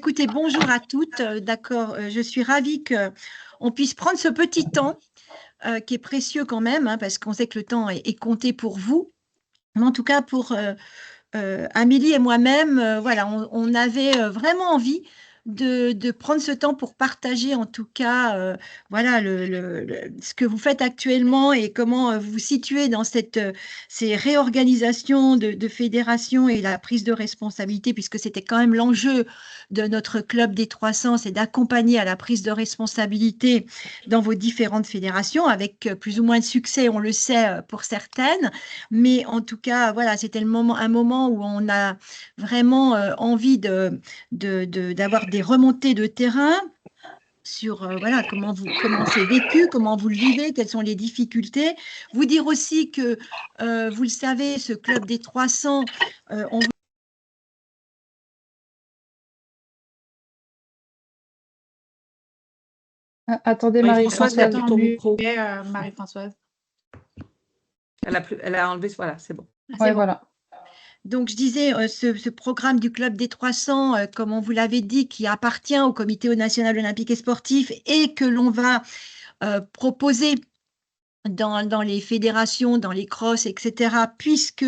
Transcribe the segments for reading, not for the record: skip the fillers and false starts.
Écoutez, bonjour à toutes. D'accord, je suis ravie qu'on puisse prendre ce petit temps qui est précieux quand même, hein, parce qu'on sait que le temps est compté pour vous. Mais en tout cas, pour Amélie et moi-même, voilà, on avait vraiment envie de prendre ce temps pour partager en tout cas voilà, ce que vous faites actuellement et comment vous vous situez dans ces réorganisations de fédérations et la prise de responsabilité, puisque c'était quand même l'enjeu de notre club des 300, c'est d'accompagner à la prise de responsabilité dans vos différentes fédérations, avec plus ou moins de succès, on le sait, pour certaines. Mais en tout cas, voilà, c'était un moment où on a vraiment envie d'avoir des remontées de terrain sur voilà, comment c'est vécu, comment vous le vivez, quelles sont les difficultés. Vous dire aussi que, vous le savez, ce club des 300, on Attendez, Marie-Françoise, Marie-Françoise. ton micro. Marie-Françoise. Elle a enlevé, voilà, c'est bon. Ouais, voilà. Donc, je disais, ce programme du Club des 300, comme on vous l'avait dit, qui appartient au Comité national olympique et sportif et que l'on va proposer dans les fédérations, dans les crosses, etc., puisque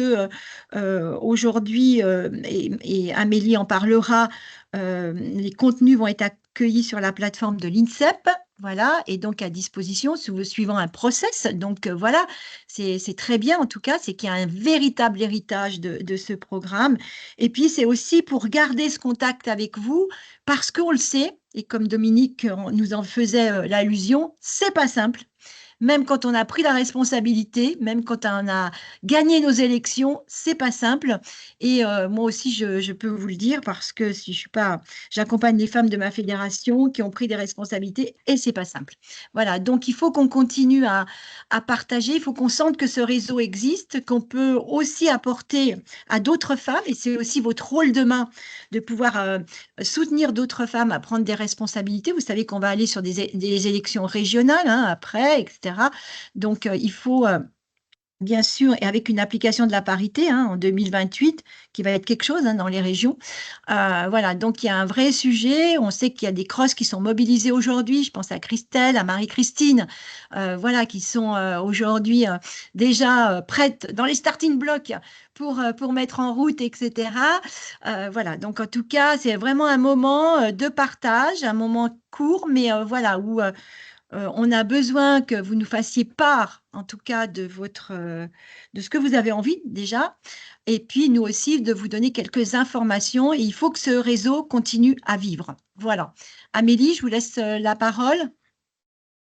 aujourd'hui, et Amélie en parlera, les contenus vont être accueillis sur la plateforme de l'INSEP, voilà, et donc à disposition, suivant un process. Donc voilà, c'est très bien en tout cas, c'est qu'il y a un véritable héritage de ce programme. Et puis c'est aussi pour garder ce contact avec vous, parce qu'on le sait, et comme Dominique nous en faisait l'allusion, c'est pas simple. Même quand on a pris la responsabilité, même quand on a gagné nos élections, c'est pas simple. Et moi aussi, je peux vous le dire parce que si je suis pas, j'accompagne les femmes de ma fédération qui ont pris des responsabilités et c'est pas simple. Voilà. Donc il faut qu'on continue à partager. Il faut qu'on sente que ce réseau existe, qu'on peut aussi apporter à d'autres femmes. Et c'est aussi votre rôle demain de pouvoir soutenir d'autres femmes à prendre des responsabilités. Vous savez qu'on va aller sur des élections régionales hein, après, etc. Donc, il faut, bien sûr, et avec une application de la parité hein, en 2028, qui va être quelque chose hein, dans les régions. Voilà, donc il y a un vrai sujet. On sait qu'il y a des crosses qui sont mobilisées aujourd'hui. Je pense à Christelle, à Marie-Christine, voilà, qui sont aujourd'hui déjà prêtes dans les starting blocks pour mettre en route, etc. Voilà, donc en tout cas, c'est vraiment un moment de partage, un moment court, mais voilà, où on a besoin que vous nous fassiez part, en tout cas, de ce que vous avez envie déjà, et puis nous aussi de vous donner quelques informations. Et il faut que ce réseau continue à vivre. Voilà. Amélie, je vous laisse la parole.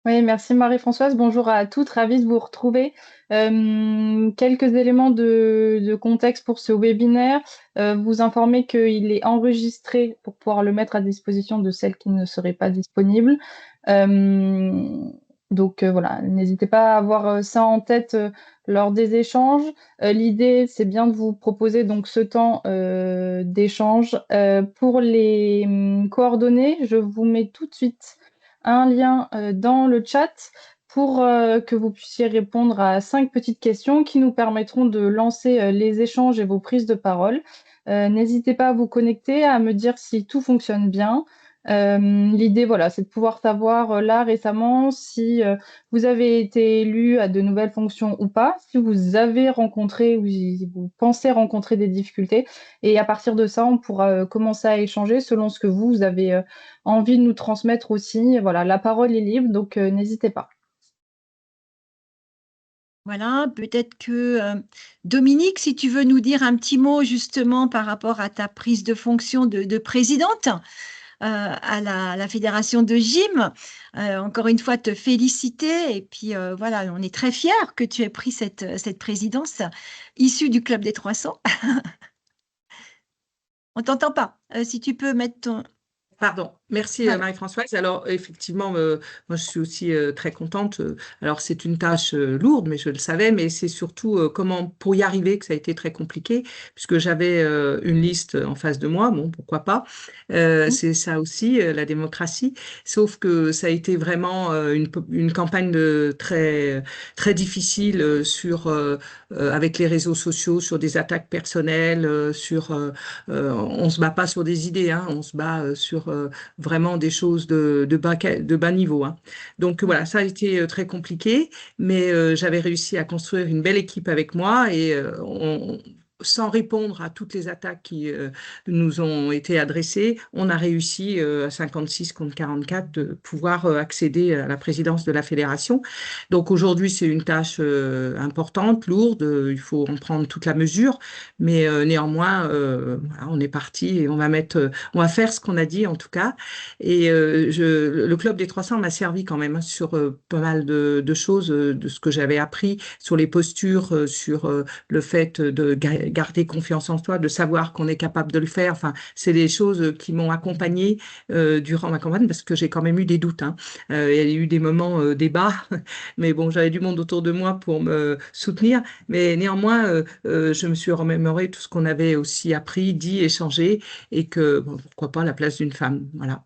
Oui, merci Marie-Françoise. Bonjour à toutes, ravie de vous retrouver. Quelques éléments de contexte pour ce webinaire. Vous informer qu'il est enregistré pour pouvoir le mettre à disposition de celles qui ne seraient pas disponibles. Donc voilà, n'hésitez pas à avoir ça en tête lors des échanges. L'idée, c'est bien de vous proposer donc ce temps d'échange. Pour les coordonnées, je vous mets tout de suite un lien dans le chat pour que vous puissiez répondre à 5 petites questions qui nous permettront de lancer les échanges et vos prises de parole. N'hésitez pas à vous connecter, à me dire si tout fonctionne bien. L'idée, voilà, c'est de pouvoir savoir là récemment si vous avez été élu à de nouvelles fonctions ou pas, si vous avez rencontré ou si vous pensez rencontrer des difficultés. Et à partir de ça, on pourra commencer à échanger selon ce que vous avez envie de nous transmettre aussi. Voilà, la parole est libre, donc n'hésitez pas. Voilà, peut-être que Dominique, si tu veux nous dire un petit mot justement par rapport à ta prise de fonction de présidente à la fédération de gym. Encore une fois, te féliciter. Et puis voilà, on est très fiers que tu aies pris cette présidence issue du Club des 300. On t'entend pas. Si tu peux mettre ton... Pardon. Merci Voilà. Marie-Françoise. Alors effectivement, moi je suis aussi très contente. Alors c'est une tâche lourde, mais je le savais, mais c'est surtout comment pour y arriver que ça a été très compliqué, puisque j'avais une liste en face de moi. Bon, pourquoi pas. C'est ça aussi la démocratie. Sauf que ça a été vraiment une campagne très difficile avec les réseaux sociaux, sur des attaques personnelles, on se bat pas sur des idées, hein, on se bat sur vraiment des choses de bas niveau, hein. Donc voilà, ça a été très compliqué, mais j'avais réussi à construire une belle équipe avec moi et sans répondre à toutes les attaques qui nous ont été adressées, on a réussi à 56 contre 44 de pouvoir accéder à la présidence de la fédération. Donc aujourd'hui, c'est une tâche importante, lourde, il faut en prendre toute la mesure, mais néanmoins, voilà, on est parti et on va faire ce qu'on a dit en tout cas. Et le Club des 300 m'a servi quand même, hein, sur pas mal de choses, de ce que j'avais appris, sur les postures, sur le fait de garder confiance en soi, de savoir qu'on est capable de le faire. Enfin, c'est des choses qui m'ont accompagnée durant ma campagne, parce que j'ai quand même eu des doutes, hein. Il y a eu des moments, des bas, mais bon, j'avais du monde autour de moi pour me soutenir. Mais néanmoins, je me suis remémoré tout ce qu'on avait aussi appris, dit, échangé, et que, bon, pourquoi pas, la place d'une femme. Voilà.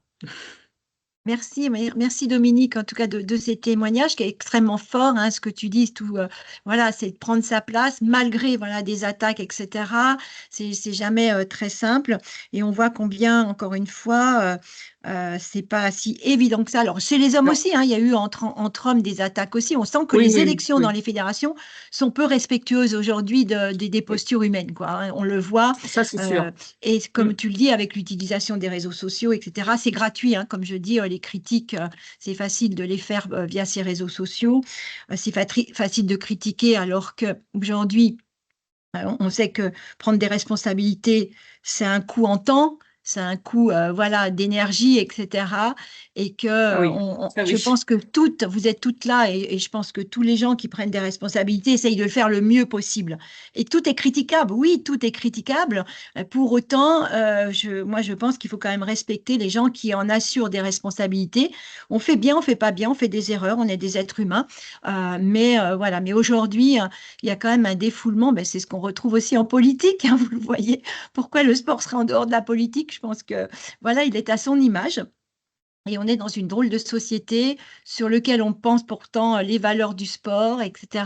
Merci Dominique, en tout cas de ces témoignages qui est extrêmement fort, hein, ce que tu dis, tout, voilà, c'est de prendre sa place malgré voilà des attaques, etc. C'est jamais très simple, et on voit combien, encore une fois, c'est pas si évident que ça. Alors chez les hommes Non. aussi, hein, il y a eu entre hommes des attaques aussi. On sent que Oui, les oui, élections dans oui, les fédérations sont peu respectueuses aujourd'hui des oui. postures humaines, quoi, hein. On le voit. Ça, c'est sûr. Et Mm. comme tu le dis, avec l'utilisation des réseaux sociaux, etc., c'est gratuit, hein, comme je dis, les critiques, c'est facile de les faire via ces réseaux sociaux. C'est facile de critiquer, alors qu'aujourd'hui, on sait que prendre des responsabilités, c'est un coût en temps, c'est un coût, voilà, d'énergie, etc. Et que Ah oui, ça je oui. pense que vous êtes toutes là, et je pense que tous les gens qui prennent des responsabilités essayent de le faire le mieux possible. Et tout est critiquable, oui, tout est critiquable. Pour autant, moi, je pense qu'il faut quand même respecter les gens qui en assurent des responsabilités. On fait bien, on fait pas bien, on fait des erreurs, on est des êtres humains. Mais voilà, mais aujourd'hui, il y a quand même un défoulement, ben, c'est ce qu'on retrouve aussi en politique, hein, vous le voyez. Pourquoi le sport serait en dehors de la politique? Je pense que voilà, il est à son image. Et on est dans une drôle de société sur lequel on pense pourtant les valeurs du sport, etc.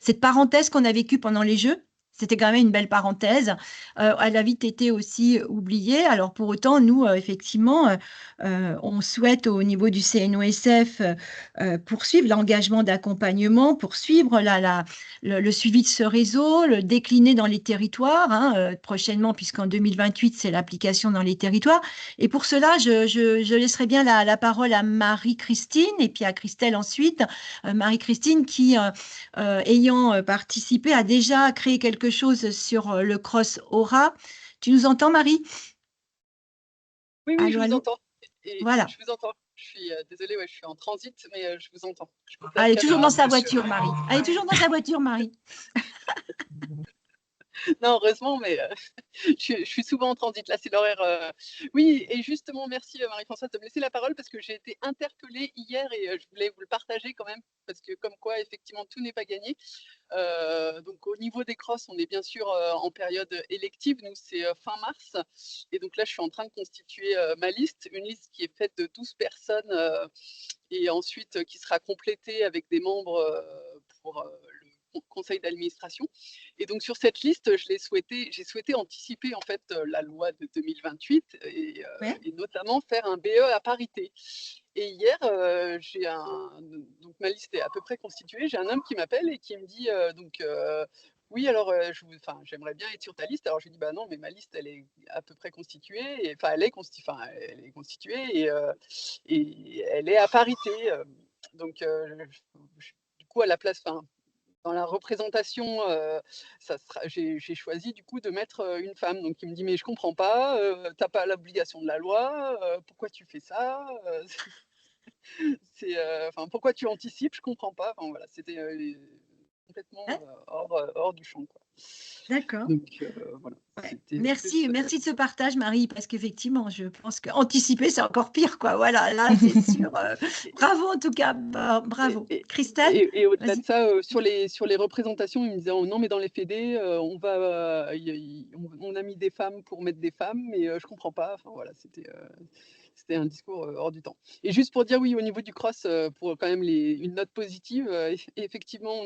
Cette parenthèse qu'on a vécue pendant les Jeux, c'était quand même une belle parenthèse. Elle a vite été aussi oubliée. Alors pour autant, nous, effectivement, on souhaite au niveau du CNOSF poursuivre l'engagement d'accompagnement, poursuivre le suivi de ce réseau, le décliner dans les territoires, hein, prochainement, puisqu'en 2028, c'est l'application dans les territoires. Et pour cela, je laisserai bien la parole à Marie-Christine et puis à Christelle ensuite. Marie-Christine qui, ayant participé, a déjà créé quelque chose sur le Cross Aura. Tu nous entends, Marie? Oui, oui, je Allô, vous allô? entends. Et Voilà. je vous entends. Je suis désolée, ouais, je suis en transit, mais je vous entends. Je coupe la Elle est toujours dans caméra. sa voiture, Marie. Elle est toujours dans sa voiture, Marie. Non, heureusement, mais je suis souvent en transit. Là, c'est l'horaire. Oui, et justement, merci Marie-Françoise de me laisser la parole parce que j'ai été interpellée hier et je voulais vous le partager quand même parce que comme quoi, effectivement, tout n'est pas gagné. Donc au niveau des crosses, on est bien sûr en période élective. Nous, c'est fin mars. Et donc là, je suis en train de constituer ma liste, une liste qui est faite de 12 personnes et ensuite qui sera complétée avec des membres pour le conseil d'administration. Et donc sur cette liste, j'ai souhaité anticiper en fait la loi de 2028 Ouais. et notamment faire un BE à parité. Et hier, donc ma liste est à peu près constituée. J'ai un homme qui m'appelle et qui me dit oui, alors j'aimerais bien être sur ta liste. Alors je lui dis bah non, mais ma liste elle est à peu près constituée. Enfin elle est constituée et elle est à parité. Donc du coup à la place, dans la représentation, j'ai choisi du coup de mettre une femme. Donc il me dit mais je comprends pas, t'as pas l'obligation de la loi, pourquoi tu fais ça pourquoi tu anticipes, je comprends pas. Enfin, voilà, c'était complètement Hein? hors du champ, quoi. D'accord. Donc voilà. Ouais. C'était Merci, plus, merci de ce partage, Marie, parce qu'effectivement, je pense qu'anticiper, c'est encore pire, quoi. Voilà, là, c'est sûr. Bravo, en tout cas. Bravo. Christelle, et au-delà vas-y. de ça, sur les représentations, ils me disaient: «Oh non, mais dans les fédés, on va, on a mis des femmes pour mettre des femmes, mais je comprends pas». Enfin voilà, c'était un discours, hors du temps. Et juste pour dire, oui, au niveau du cross, pour quand même une note positive, effectivement,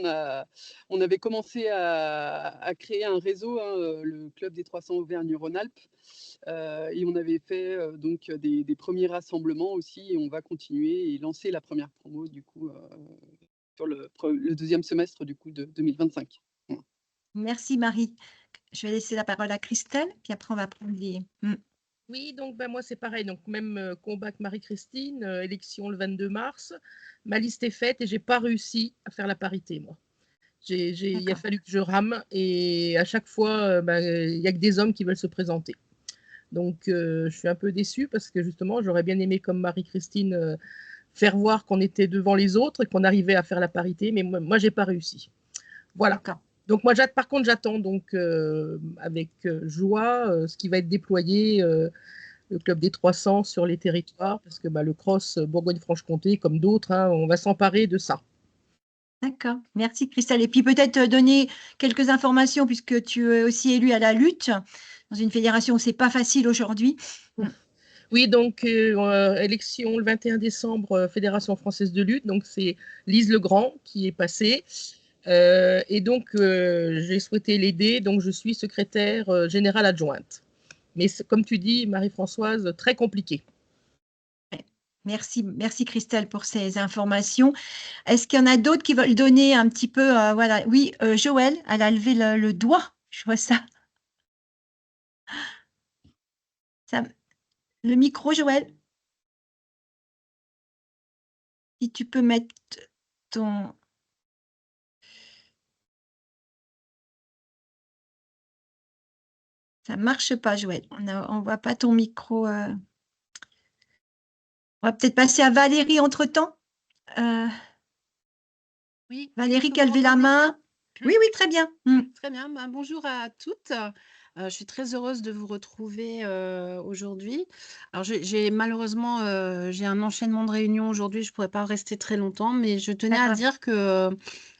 on avait commencé à créer un réseau, hein, le Club des 300 Auvergne-Rhône-Alpes, et on avait fait, donc des premiers rassemblements aussi, et on va continuer et lancer la première promo du coup, sur le deuxième semestre du coup de 2025. Voilà. Merci, Marie. Je vais laisser la parole à Christelle, puis après, on va prendre les. Oui, donc moi c'est pareil, donc même combat que Marie-Christine, élection le 22 mars, ma liste est faite et j'ai pas réussi à faire la parité, moi. Il a fallu que je rame et à chaque fois, il n'y a que des hommes qui veulent se présenter. Donc je suis un peu déçue parce que justement, j'aurais bien aimé, comme Marie-Christine, faire voir qu'on était devant les autres et qu'on arrivait à faire la parité, mais moi j'ai pas réussi. Voilà. Donc moi, par contre, j'attends donc avec joie ce qui va être déployé, le Club des 300 sur les territoires, parce que le cross Bourgogne-Franche-Comté, comme d'autres, hein, on va s'emparer de ça. D'accord, merci Christelle. Et puis peut-être donner quelques informations, puisque tu es aussi élue à la lutte dans une fédération où ce n'est pas facile aujourd'hui. Oui, donc élection le 21 décembre, Fédération française de lutte, donc c'est Lise Legrand qui est passée. Et donc, j'ai souhaité l'aider, donc je suis secrétaire générale adjointe. Mais comme tu dis, Marie-Françoise, très compliqué. Merci, merci Christelle pour ces informations. Est-ce qu'il y en a d'autres qui veulent donner un petit peu, voilà, oui, Joël, elle a levé le doigt, je vois ça. Le micro, Joël. Si tu peux mettre ton... Ça ne marche pas, Joël. On ne voit pas ton micro. On va peut-être passer à Valérie entre-temps. Oui, Valérie qui a levé la main. Oui, oui, très bien. Très bien. Bonjour à toutes. Je suis très heureuse de vous retrouver aujourd'hui. Alors, malheureusement, j'ai un enchaînement de réunions aujourd'hui. Je ne pourrais pas rester très longtemps, mais je tenais à dire que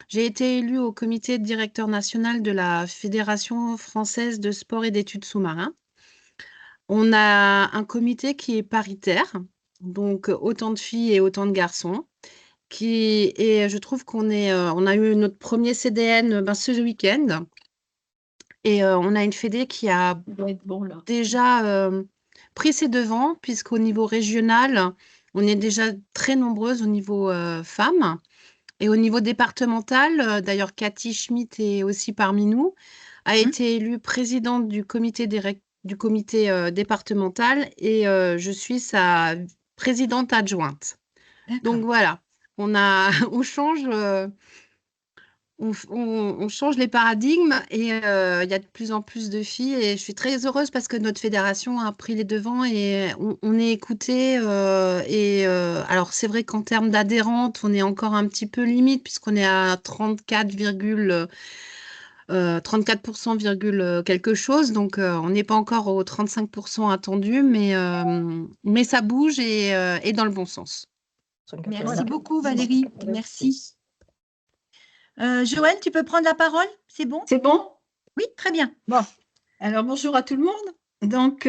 j'ai été élue au comité directeur national de la Fédération française de sport et d'études sous-marins. On a un comité qui est paritaire, donc autant de filles et autant de garçons. Et je trouve on a eu notre premier CDN ce week-end. Et on a une fédé qui a déjà pris ses devants, puisqu'au niveau régional, on est déjà très nombreuses au niveau femmes. Et au niveau départemental, d'ailleurs, Cathy Schmitt est aussi parmi nous, a été élue présidente du comité départemental, et je suis sa présidente adjointe. Donc voilà, on change. On change les paradigmes et il y a de plus en plus de filles, et je suis très heureuse parce que notre fédération a pris les devants et on est écouté. Alors, c'est vrai qu'en termes d'adhérentes, on est encore un petit peu limite puisqu'on est à 34%, quelque chose. Donc, on n'est pas encore aux 35% attendus, mais ça bouge et dans le bon sens. Merci beaucoup, Valérie. Merci. Joël, tu peux prendre la parole? C'est bon? C'est bon? Oui, très bien. Bon. Alors, bonjour à tout le monde. Donc,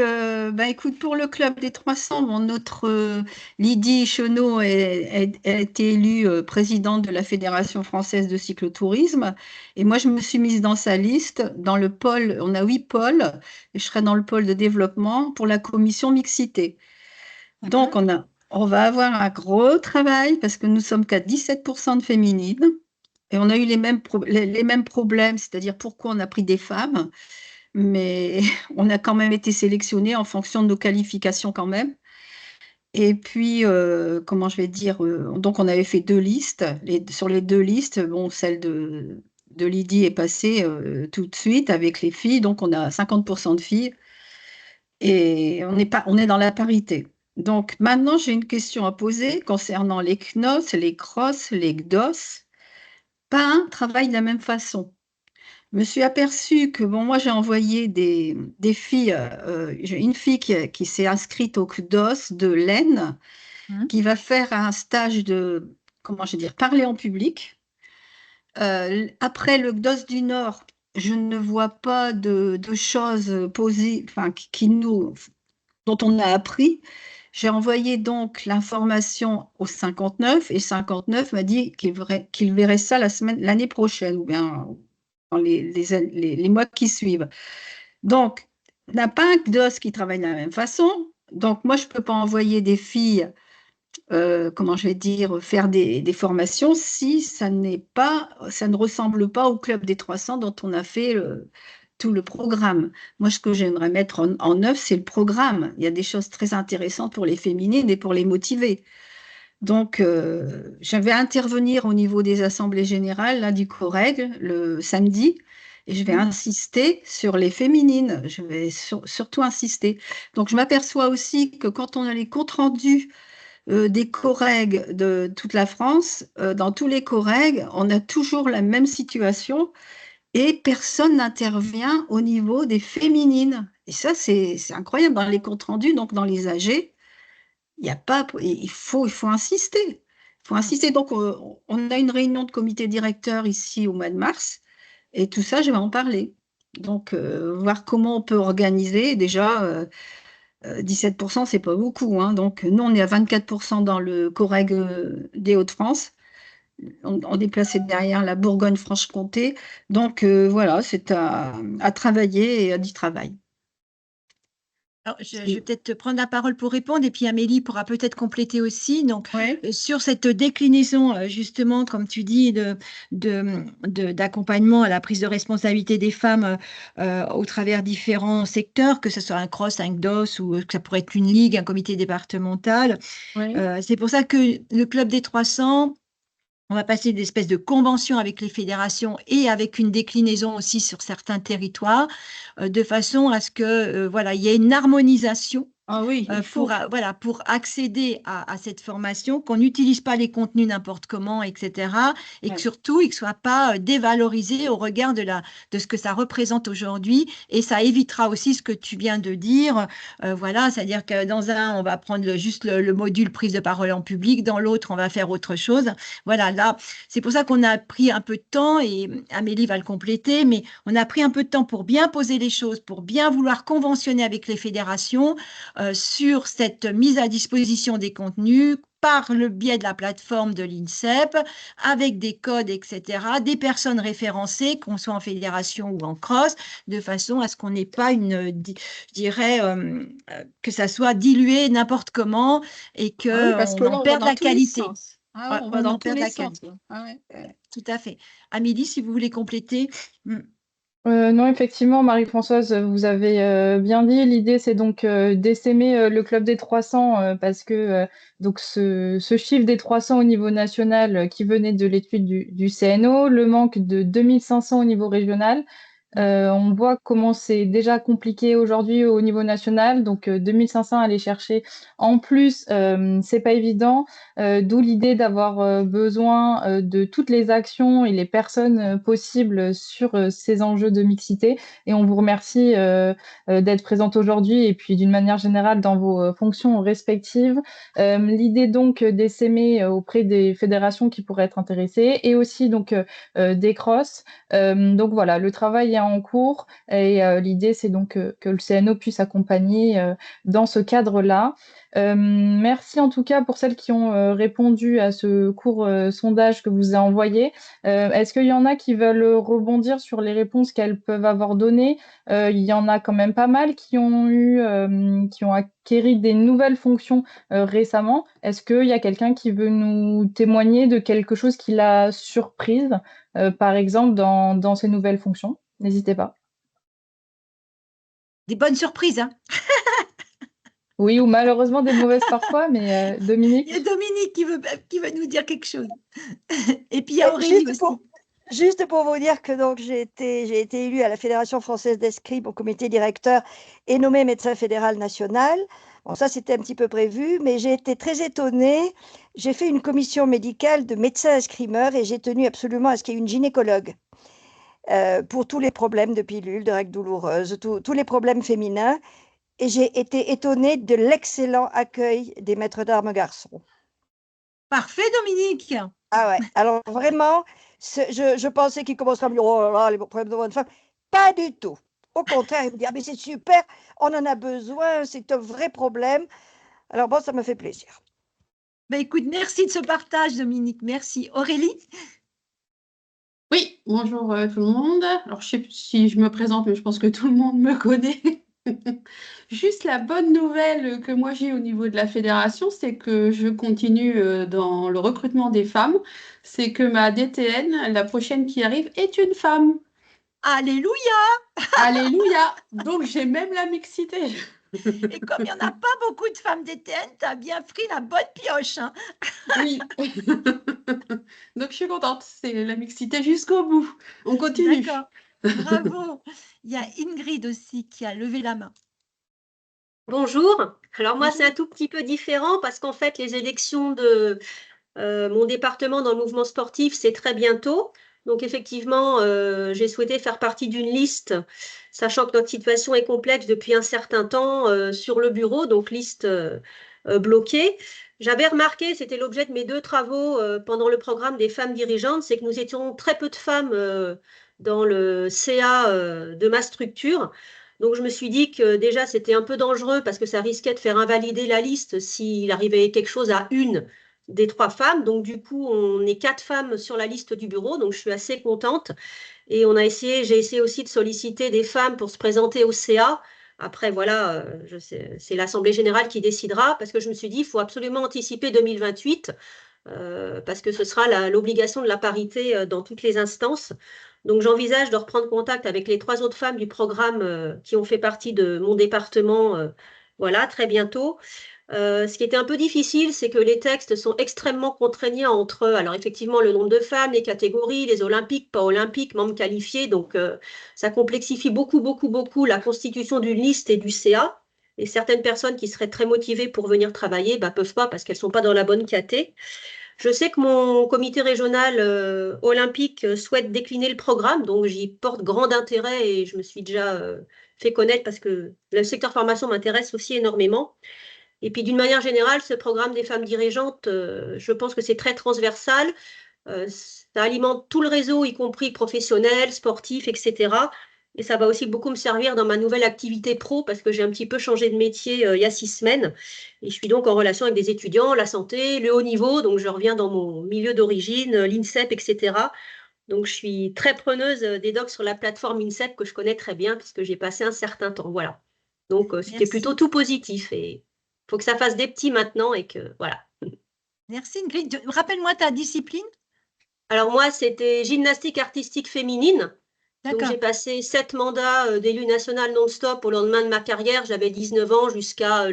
écoute, pour le Club des 300, notre Lydie Chenot a été élue présidente de la Fédération française de cyclotourisme. Et moi, je me suis mise dans sa liste, dans le pôle, on a 8 pôles, et je serai dans le pôle de développement pour la commission mixité. Donc, on va avoir un gros travail parce que nous sommes qu'à 17% de féminines. Et on a eu les mêmes problèmes, c'est-à-dire pourquoi on a pris des femmes, mais on a quand même été sélectionnés en fonction de nos qualifications quand même. Et puis, comment je vais dire, donc on avait fait 2 listes. Sur les 2 listes, bon, celle de Lydie est passée tout de suite avec les filles, donc on a 50% de filles et on est dans la parité. Donc maintenant, j'ai une question à poser concernant les CNOS, les CROSS, les GDOS. Pas un travaille de la même façon. me suis aperçue que, bon, moi, j'ai envoyé des filles, j'ai une fille qui s'est inscrite au CDOS de l'Aisne, Mhm. qui va faire un stage de, comment je vais dire, parler en public. Après le CDOS du Nord, je ne vois pas de choses posées, enfin, dont on a appris. J'ai envoyé donc l'information au 59 et 59 m'a dit qu'il verrait ça l'année prochaine ou bien dans les mois qui suivent. Donc, on n'a pas un CDOS qui travaille de la même façon. Donc, moi, je ne peux pas envoyer des filles, comment je vais dire, faire des formations si ça ne ressemble pas au Club des 300 dont on a fait tout le programme. Moi, ce que j'aimerais mettre en œuvre, c'est le programme. Il y a des choses très intéressantes pour les féminines et pour les motiver. Donc, je vais intervenir au niveau des assemblées générales là, du COREG le samedi et je vais insister sur les féminines. Je vais surtout insister. Donc, je m'aperçois aussi que quand on a les comptes rendus des COREG de toute la France, dans tous les COREG, on a toujours la même situation et personne n'intervient au niveau des féminines. Et ça, c'est incroyable. Dans les comptes rendus, donc dans les AG, il y a pas, il faut insister. Il faut insister. Donc, on a une réunion de comité directeur ici au mois de mars, et tout ça, je vais en parler. Donc, voir comment on peut organiser. Déjà, 17%, c'est pas beaucoup, hein. Donc, nous, on est à 24% dans le COREG des Hauts-de-France. On est placé derrière la Bourgogne-Franche-Comté. Donc, voilà, c'est à travailler et à d'y travailler. Alors, je vais peut-être te prendre la parole pour répondre et puis Amélie pourra peut-être compléter aussi. Donc, Ouais. sur cette déclinaison, justement, comme tu dis, d'accompagnement à la prise de responsabilité des femmes au travers différents secteurs, que ce soit un CROSS, un CDOS ou que ça pourrait être une ligue, un comité départemental. Ouais. C'est pour ça que le Club des 300, on va passer d'espèces de conventions avec les fédérations et avec une déclinaison aussi sur certains territoires, de façon à ce que voilà, il y ait une harmonisation Ah oui, il faut. voilà, pour accéder à cette formation, qu'on n'utilise pas les contenus n'importe comment, etc. Et que Ouais. surtout, ils ne soient pas dévalorisés au regard de ce que ça représente aujourd'hui. Et ça évitera aussi ce que tu viens de dire. Voilà, c'est-à-dire que dans un, on va prendre juste le module prise de parole en public, dans l'autre, on va faire autre chose. Voilà, là, c'est pour ça qu'on a pris un peu de temps, et Amélie va le compléter, mais on a pris un peu de temps pour bien poser les choses, pour bien vouloir conventionner avec les fédérations sur cette mise à disposition des contenus par le biais de la plateforme de l'INSEP, avec des codes, etc., des personnes référencées, qu'on soit en fédération ou en cross, de façon à ce qu'on n'ait pas je dirais, que ça soit dilué n'importe comment et Ah oui, parce qu'on que là, en on va perde dans la tous les qualité. sens. Ah, Ouais, on va on dans en tous perd les la sens. qualité. Ah ouais. Tout à fait. Amélie, si vous voulez compléter. Non, effectivement, Marie-Françoise, vous avez bien dit. L'idée, c'est donc d'essaimer le Club des 300 parce que donc ce chiffre des 300 au niveau national qui venait de l'étude du CNO, le manque de 2500 au niveau régional. On voit comment c'est déjà compliqué aujourd'hui au niveau national, donc 2500 à aller chercher. En plus, c'est pas évident, d'où l'idée d'avoir besoin de toutes les actions et les personnes possibles sur ces enjeux de mixité. Et on vous remercie d'être présente aujourd'hui et puis d'une manière générale dans vos fonctions respectives. L'idée donc d'essaimer auprès des fédérations qui pourraient être intéressées et aussi donc des crosses. Donc voilà, le travail est en cours et l'idée, c'est donc que le CNO puisse accompagner dans ce cadre-là. Merci en tout cas pour celles qui ont répondu à ce court sondage que vous avez envoyé. Est-ce qu'il y en a qui veulent rebondir sur les réponses qu'elles peuvent avoir données? Il y en a quand même pas mal qui ont acquéri des nouvelles fonctions récemment. Est-ce qu'il y a quelqu'un qui veut nous témoigner de quelque chose qui l'a surprise? Par exemple, dans ces nouvelles fonctions. N'hésitez pas. Des bonnes surprises, hein. Oui, ou malheureusement des mauvaises parfois, mais Il y Dominique? a Dominique qui veut nous dire quelque chose. Et puis il y a Aurélie aussi. Juste pour vous dire que donc j'ai été élue à la Fédération française d'escrime au comité directeur et nommée médecin fédéral national. Bon, ça c'était un petit peu prévu, mais j'ai été très étonnée. J'ai fait une commission médicale de médecins escrimeurs et j'ai tenu absolument à ce qu'il y ait une gynécologue. pour tous les problèmes de pilules, de règles douloureuses, tous les problèmes féminins. Et j'ai été étonnée de l'excellent accueil des maîtres d'armes garçons. Parfait, Dominique. Ah ouais, alors vraiment, je pensais qu'il commencerait à me dire, oh là là, les problèmes de bonne femme. Pas du tout. Au contraire, il me dit, ah mais c'est super, on en a besoin, c'est un vrai problème. Alors bon, ça me fait plaisir. Ben, écoute, merci de ce partage, Dominique. Merci. Aurélie? Oui, bonjour tout le monde. Alors, je sais plus si je me présente, mais je pense que tout le monde me connaît. Juste la bonne nouvelle que moi j'ai au niveau de la fédération, c'est que je continue dans le recrutement des femmes. C'est que ma DTN, la prochaine qui arrive, est une femme. Alléluia! Alléluia! Donc j'ai même la mixité. Et comme il n'y en a pas beaucoup de femmes DTN, tu as bien pris la bonne pioche. Hein. Oui. Donc je suis contente, c'est la mixité jusqu'au bout. On continue. D'accord. Bravo. Il y a Ingrid aussi qui a levé la main. Bonjour. Alors moi, Bonjour. c'est un tout petit peu différent parce qu'en fait, les élections de mon département dans le mouvement sportif, c'est très bientôt. Donc effectivement, j'ai souhaité faire partie d'une liste, sachant que notre situation est complexe depuis un certain temps sur le bureau, donc liste bloquée. J'avais remarqué, c'était l'objet de mes 2 travaux pendant le programme des femmes dirigeantes, c'est que nous étions très peu de femmes dans le CA de ma structure. Donc je me suis dit que déjà c'était un peu dangereux parce que ça risquait de faire invalider la liste s'il arrivait quelque chose à une des 3 femmes. Donc du coup, on est 4 femmes sur la liste du bureau, donc je suis assez contente. Et j'ai essayé aussi de solliciter des femmes pour se présenter au CA. Après, voilà, c'est l'Assemblée générale qui décidera, parce que je me suis dit, il faut absolument anticiper 2028, parce que ce sera l'obligation de la parité dans toutes les instances. Donc j'envisage de reprendre contact avec les 3 autres femmes du programme qui ont fait partie de mon département, voilà, très bientôt. Ce qui était un peu difficile, c'est que les textes sont extrêmement contraignants entre eux. Alors effectivement, le nombre de femmes, les catégories, les olympiques, pas olympiques, membres qualifiés, donc ça complexifie beaucoup, beaucoup, beaucoup la constitution d'une liste et du CA. Et certaines personnes qui seraient très motivées pour venir travailler, bah, peuvent pas parce qu'elles sont pas dans la bonne caté. Je sais que mon comité régional olympique souhaite décliner le programme, donc j'y porte grand intérêt et je me suis déjà fait connaître parce que le secteur formation m'intéresse aussi énormément. Et puis d'une manière générale, ce programme des femmes dirigeantes, je pense que c'est très transversal. Ça alimente tout le réseau, y compris professionnel, sportif, etc. Et ça va aussi beaucoup me servir dans ma nouvelle activité pro parce que j'ai un petit peu changé de métier il y a 6 semaines. Et je suis donc en relation avec des étudiants, la santé, le haut niveau. Donc je reviens dans mon milieu d'origine, l'INSEP, etc. Donc je suis très preneuse des docs sur la plateforme INSEP que je connais très bien puisque j'ai passé un certain temps. Voilà. Donc c'était plutôt tout positif et il faut que ça fasse des petits maintenant et que voilà. Merci Ingrid. Rappelle-moi ta discipline. Alors moi, c'était gymnastique artistique féminine. Donc j'ai passé 7 mandats d'élu national non-stop au lendemain de ma carrière. J'avais 19 ans jusqu'à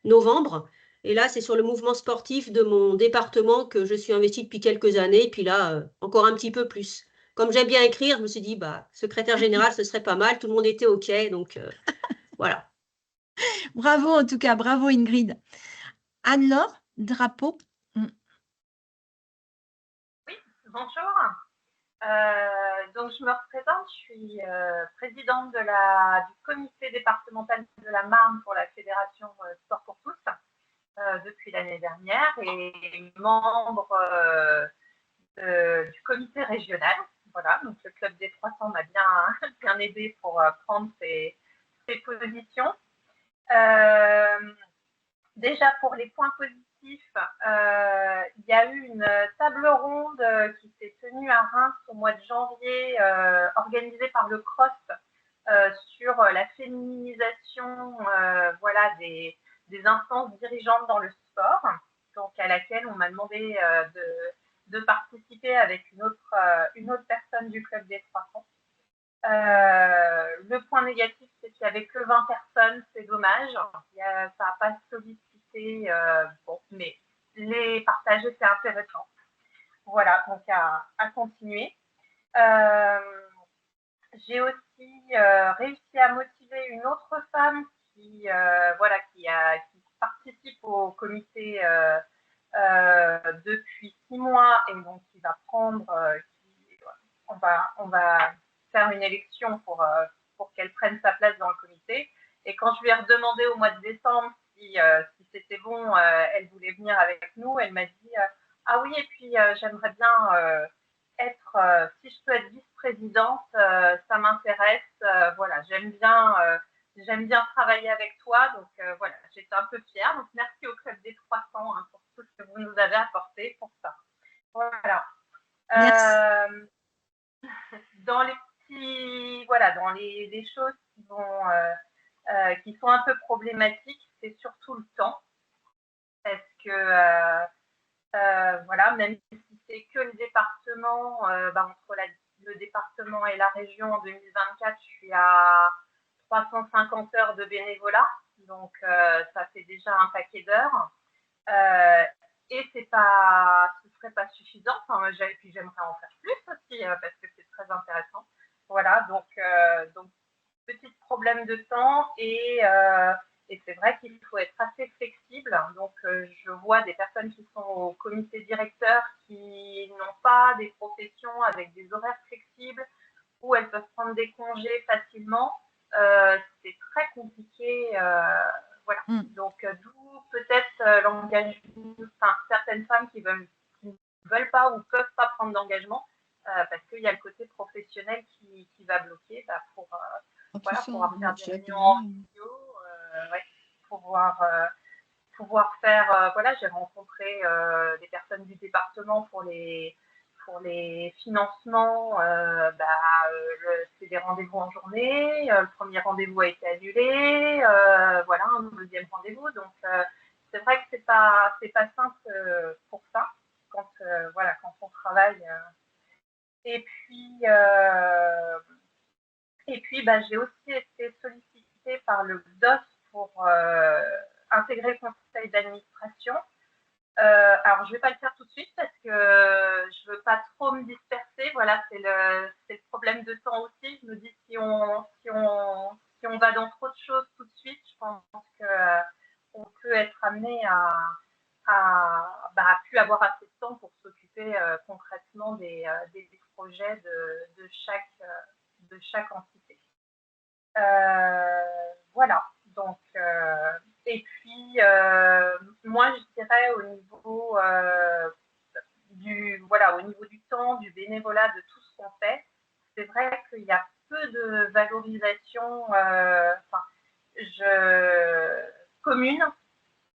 novembre. Et là, c'est sur le mouvement sportif de mon département que je suis investie depuis quelques années. Et puis là, encore un petit peu plus. Comme j'aime bien écrire, je me suis dit, bah, secrétaire général, ce serait pas mal. Tout le monde était OK. Donc voilà. Bravo en tout cas, bravo Ingrid. Anne-Laure, drapeau. Oui, bonjour. Donc je me représente, je suis présidente du comité départemental de la Marne pour la Fédération Sport pour tous depuis l'année dernière et membre du comité régional. Voilà, donc le club des 300 m'a bien aidé pour prendre ces positions. Déjà pour les points positifs, il y a eu une table ronde qui s'est tenue à Reims au mois de janvier, organisée par le CROSS sur la féminisation voilà, des instances dirigeantes dans le sport, donc à laquelle on m'a demandé de participer avec une autre personne du club des 300. Le point négatif, c'est qu'il n'y avait que 20 personnes, c'est dommage. Ça n'a pas sollicité, bon, mais les partager, c'est intéressant. Voilà, donc à continuer. J'ai aussi réussi à motiver une autre femme qui participe au comité depuis 6 mois et donc qui va prendre, on va faire une élection pour qu'elle prenne sa place dans le comité. Et quand je lui ai redemandé au mois de décembre si c'était bon, elle voulait venir avec nous, elle m'a dit ah oui, et puis j'aimerais bien être, si je peux être vice-présidente, ça m'intéresse, voilà, j'aime bien travailler avec toi, donc voilà, j'étais un peu fière, donc merci au Club des 300 hein, pour tout ce que vous nous avez apporté pour ça. Voilà. Merci. Dans les petits, voilà, dans les choses qui sont un peu problématiques, c'est surtout le temps, parce que voilà, même si c'est que le département, entre le département et la région en 2024, je suis à 350 heures de bénévolat, donc ça fait déjà un paquet d'heures. Et ce serait pas suffisant. Enfin, puis j'aimerais en faire plus aussi parce que c'est très intéressant. Voilà, donc petit problème de temps et c'est vrai qu'il faut être assez flexible. Donc je vois des personnes qui sont au comité directeur qui n'ont pas des professions avec des horaires flexibles où elles peuvent prendre des congés facilement. C'est très compliqué. Voilà. Donc, d'où peut-être l'engagement, enfin, certaines femmes qui ne veulent pas ou ne peuvent pas prendre d'engagement parce qu'il y a le côté professionnel qui va bloquer pour pouvoir faire des réunions en vidéo, pouvoir faire. Voilà, j'ai rencontré des personnes du département pour les financements, c'est des rendez-vous en journée. Le premier rendez-vous a été annulé. Voilà, un deuxième rendez-vous. Donc, c'est vrai que c'est pas simple pour ça quand on travaille. Et puis, j'ai aussi été sollicitée par le DOS pour intégrer le conseil d'administration. Alors, je ne vais pas le faire tout de suite parce que je ne veux pas trop me disperser. Voilà, c'est le problème de temps aussi. Je me dis si on va dans trop de choses tout de suite, je pense qu'on peut être amené à plus avoir assez de temps pour s'occuper concrètement des projets de chaque entité. Voilà, donc et puis moi je dirais au niveau du temps, du bénévolat, de tout ce qu'on fait, c'est vrai qu'il y a peu de valorisation commune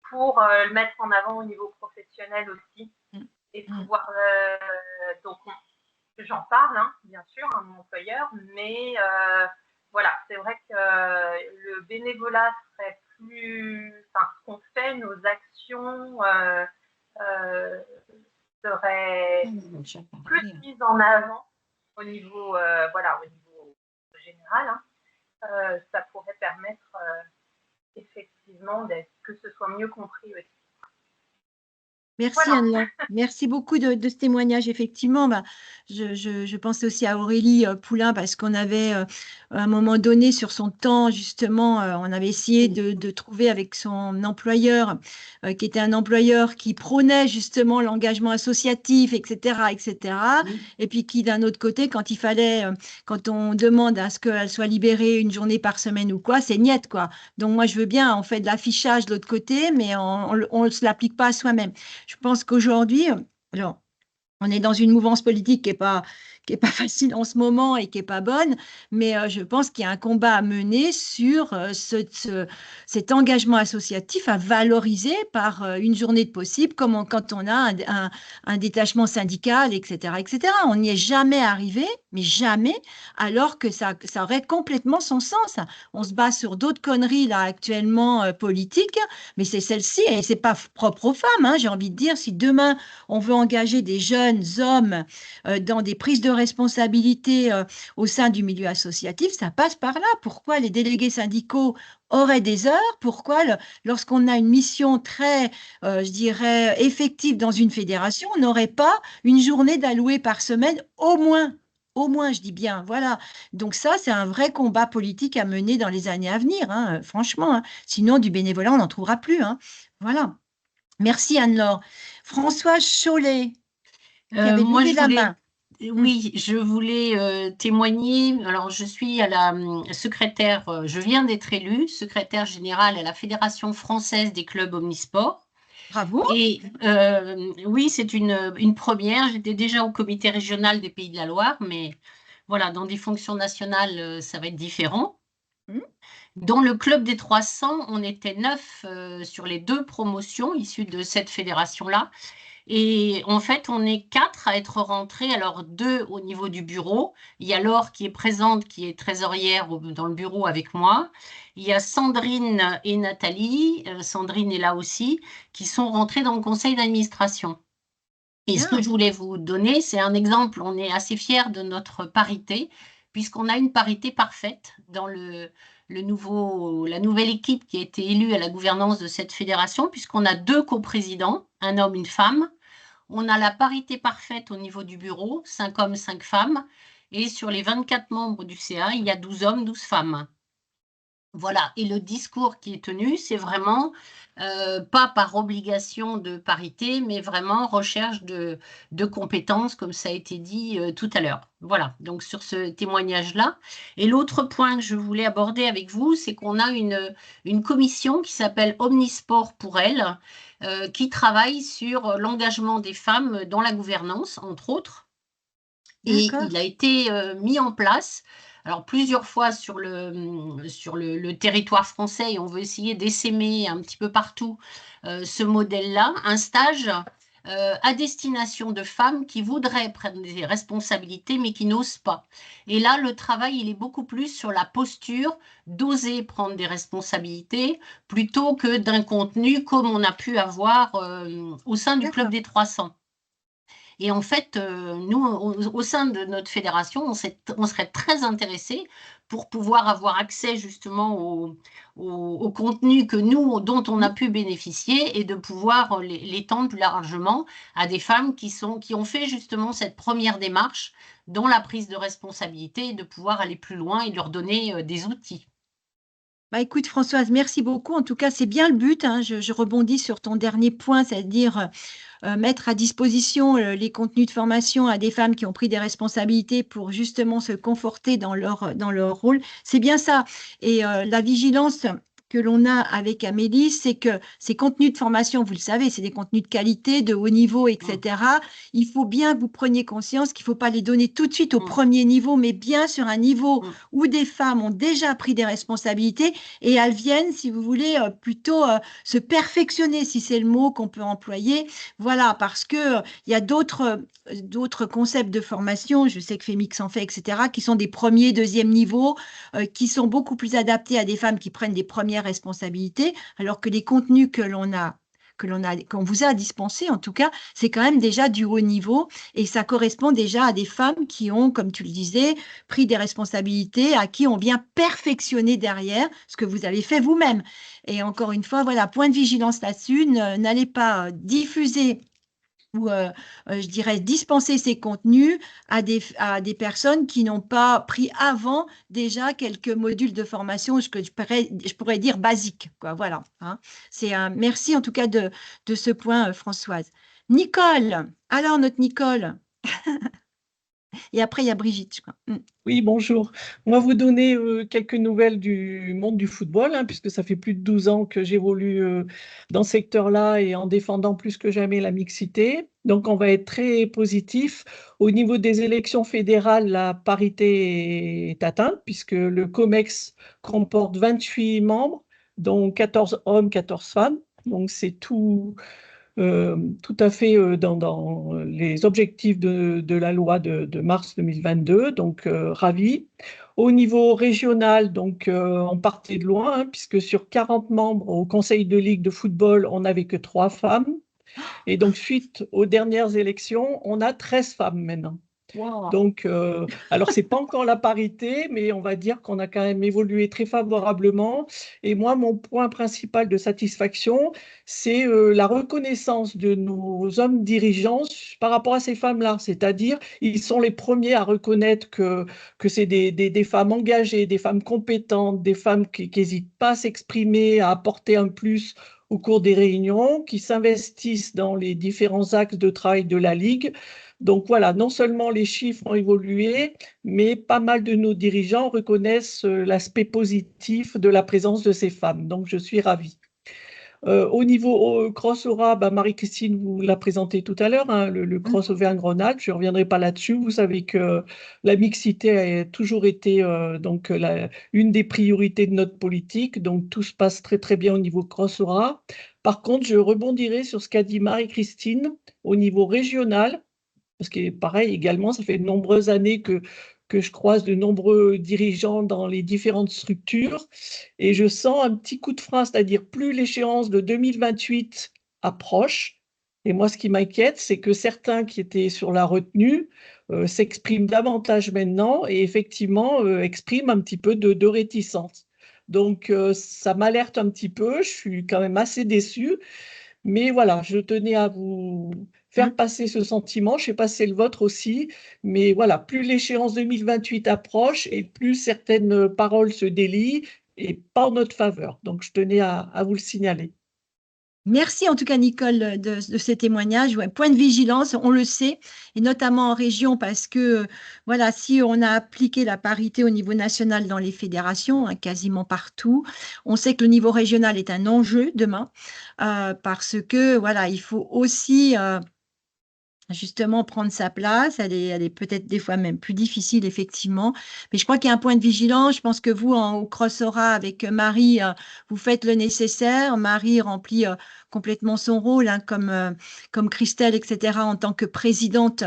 pour le mettre en avant au niveau professionnel aussi et pouvoir donc j'en parle bien sûr à mon employeur, mais voilà, c'est vrai que le bénévolat serait plus, enfin, ce qu'on fait, nos actions seraient plus mises en avant au niveau, au niveau général. Ça pourrait permettre effectivement que ce soit mieux compris aussi. Merci Anne-Laure, merci beaucoup de ce témoignage. Effectivement, je pense aussi à Aurélie Poulain parce qu'on avait à un moment donné sur son temps, justement, on avait essayé de trouver avec son employeur, qui était un employeur qui prônait justement l'engagement associatif, etc., etc. Et puis qui, d'un autre côté, quand on demande à ce qu'elle soit libérée une journée par semaine ou quoi, c'est niet, quoi. Donc moi, je veux bien, on fait de l'affichage de l'autre côté, mais on ne se l'applique pas à soi-même. Je pense qu'aujourd'hui, alors, on est dans une mouvance politique qui est pas facile en ce moment et qui est pas bonne, mais je pense qu'il y a un combat à mener sur cet engagement associatif à valoriser par une journée de possible, comme quand on a un détachement syndical, etc., etc. On n'y est jamais arrivé, mais jamais, alors que ça aurait complètement son sens. On se base sur d'autres conneries là actuellement politiques, mais c'est celle-ci et c'est pas propre aux femmes. J'ai envie de dire, si demain on veut engager des jeunes hommes dans des prises de responsabilité au sein du milieu associatif, ça passe par là. Pourquoi les délégués syndicaux auraient des heures? Pourquoi, lorsqu'on a une mission très, je dirais, effective dans une fédération, on n'aurait pas une journée d'alloué par semaine au moins? Au moins, je dis bien, voilà. Donc ça, c'est un vrai combat politique à mener dans les années à venir, franchement. Sinon, du bénévolat, on n'en trouvera plus. Voilà. Merci Anne-Laure. François Chollet, qui avait levé la main. Oui, je voulais témoigner. Alors, je suis à la secrétaire, je viens d'être élue secrétaire générale à la Fédération française des clubs omnisports. Bravo. Et oui, c'est une première. J'étais déjà au comité régional des Pays de la Loire, mais voilà, dans des fonctions nationales, ça va être différent. Mmh. Dans le club des 300, on était 9 sur les 2 promotions issues de cette fédération-là. Et en fait, on est 4 à être rentrés, alors 2 au niveau du bureau. Il y a Laure qui est présente, qui est trésorière dans le bureau avec moi. Il y a Sandrine et Nathalie, Sandrine est là aussi, qui sont rentrées dans le conseil d'administration. Et ce que Bien. je voulais vous donner, c'est un exemple. On est assez fiers de notre parité, puisqu'on a une parité parfaite dans la nouvelle équipe qui a été élue à la gouvernance de cette fédération, puisqu'on a 2 coprésidents, un homme, une femme. On a la parité parfaite au niveau du bureau, 5 hommes, 5 femmes. Et sur les 24 membres du CA, il y a 12 hommes, 12 femmes. Voilà, et le discours qui est tenu, c'est vraiment pas par obligation de parité, mais vraiment recherche de compétences, comme ça a été dit tout à l'heure. Voilà, donc sur ce témoignage-là. Et l'autre point que je voulais aborder avec vous, c'est qu'on a une commission qui s'appelle Omnisport pour elle, qui travaille sur l'engagement des femmes dans la gouvernance, entre autres. Et D'accord. il a été mis en place, alors plusieurs fois sur le territoire français, et on veut essayer d'essaimer un petit peu partout ce modèle-là, un stage à destination de femmes qui voudraient prendre des responsabilités mais qui n'osent pas. Et là, le travail, il est beaucoup plus sur la posture d'oser prendre des responsabilités plutôt que d'un contenu comme on a pu avoir au sein du Club D'accord. des 300. Et en fait, nous, au sein de notre fédération, on serait très intéressés pour pouvoir avoir accès justement au contenu dont on a pu bénéficier et de pouvoir l'étendre plus largement à des femmes qui ont fait justement cette première démarche dans la prise de responsabilité et de pouvoir aller plus loin et leur donner des outils. Bah, écoute, Françoise, merci beaucoup. En tout cas, c'est bien le but, hein. Je rebondis sur ton dernier point, c'est-à-dire mettre à disposition les contenus de formation à des femmes qui ont pris des responsabilités pour justement se conforter dans leur rôle. C'est bien ça. Et la vigilance que l'on a avec Amélie, c'est que ces contenus de formation, vous le savez, c'est des contenus de qualité, de haut niveau, etc. Il faut bien que vous preniez conscience qu'il ne faut pas les donner tout de suite au premier niveau, mais bien sur un niveau où des femmes ont déjà pris des responsabilités et elles viennent, si vous voulez, plutôt se perfectionner, si c'est le mot qu'on peut employer. Voilà, parce que il y a d'autres concepts de formation, je sais que Femix en fait, etc., qui sont des premiers, deuxième niveaux, qui sont beaucoup plus adaptés à des femmes qui prennent des premières responsabilités, alors que les contenus qu'on vous a dispensés, en tout cas, c'est quand même déjà du haut niveau et ça correspond déjà à des femmes qui ont, comme tu le disais, pris des responsabilités, à qui on vient perfectionner derrière ce que vous avez fait vous-même. Et encore une fois, voilà, point de vigilance là-dessus, n'allez pas diffuser ou, je dirais, dispenser ces contenus à des personnes qui n'ont pas pris avant déjà quelques modules de formation, que je pourrais dire basiques, quoi. Voilà, hein. Merci en tout cas de ce point, Françoise. Nicole, alors notre Nicole. Et après, il y a Brigitte, je crois. Oui, bonjour. On va vous donner quelques nouvelles du monde du football, hein, puisque ça fait plus de 12 ans que j'évolue dans ce secteur-là et en défendant plus que jamais la mixité. Donc, on va être très positif. Au niveau des élections fédérales, la parité est atteinte, puisque le COMEX comporte 28 membres, dont 14 hommes, 14 femmes. Donc, c'est tout à fait dans les objectifs de la loi de mars 2022, donc ravi. Au niveau régional, donc on partait de loin, hein, puisque sur 40 membres au Conseil de Ligue de football, on n'avait que 3 femmes. Et donc, suite aux dernières élections, on a 13 femmes maintenant. Wow. Donc, alors, ce n'est pas encore la parité, mais on va dire qu'on a quand même évolué très favorablement. Et moi, mon point principal de satisfaction, c'est la reconnaissance de nos hommes dirigeants par rapport à ces femmes-là. C'est-à-dire, ils sont les premiers à reconnaître que c'est des femmes engagées, des femmes compétentes, des femmes qui n'hésitent pas à s'exprimer, à apporter un plus au cours des réunions, qui s'investissent dans les différents axes de travail de la Ligue. Donc voilà, non seulement les chiffres ont évolué, mais pas mal de nos dirigeants reconnaissent l'aspect positif de la présence de ces femmes. Donc je suis ravie. Au niveau Cross Aura, Marie-Christine vous l'a présenté tout à l'heure, hein, le Cross Auvergne-Rhône-Alpes, je ne reviendrai pas là-dessus. Vous savez que la mixité a toujours été donc une des priorités de notre politique, donc tout se passe très très bien au niveau Cross Aura. Par contre, je rebondirai sur ce qu'a dit Marie-Christine au niveau régional, parce que pareil également, ça fait de nombreuses années que je croise de nombreux dirigeants dans les différentes structures et je sens un petit coup de frein, c'est-à-dire plus l'échéance de 2028 approche. Et moi, ce qui m'inquiète, c'est que certains qui étaient sur la retenue s'expriment davantage maintenant et effectivement expriment un petit peu de réticence. Donc, ça m'alerte un petit peu, je suis quand même assez déçue. Mais voilà, je tenais à vous faire passer ce sentiment. Je ne sais pas si c'est le vôtre aussi, mais voilà, plus l'échéance 2028 approche et plus certaines paroles se délient et pas en notre faveur. Donc, je tenais à vous le signaler. Merci en tout cas, Nicole, de ces témoignages. Ouais, point de vigilance, on le sait, et notamment en région, parce que voilà, si on a appliqué la parité au niveau national dans les fédérations, hein, quasiment partout, on sait que le niveau régional est un enjeu demain, parce que voilà, il faut aussi justement prendre sa place. Elle est peut-être des fois même plus difficile, effectivement. Mais je crois qu'il y a un point de vigilance. Je pense que vous, au Cross Aura, avec Marie, vous faites le nécessaire. Marie remplit complètement son rôle, hein, comme Christelle, etc., en tant que présidente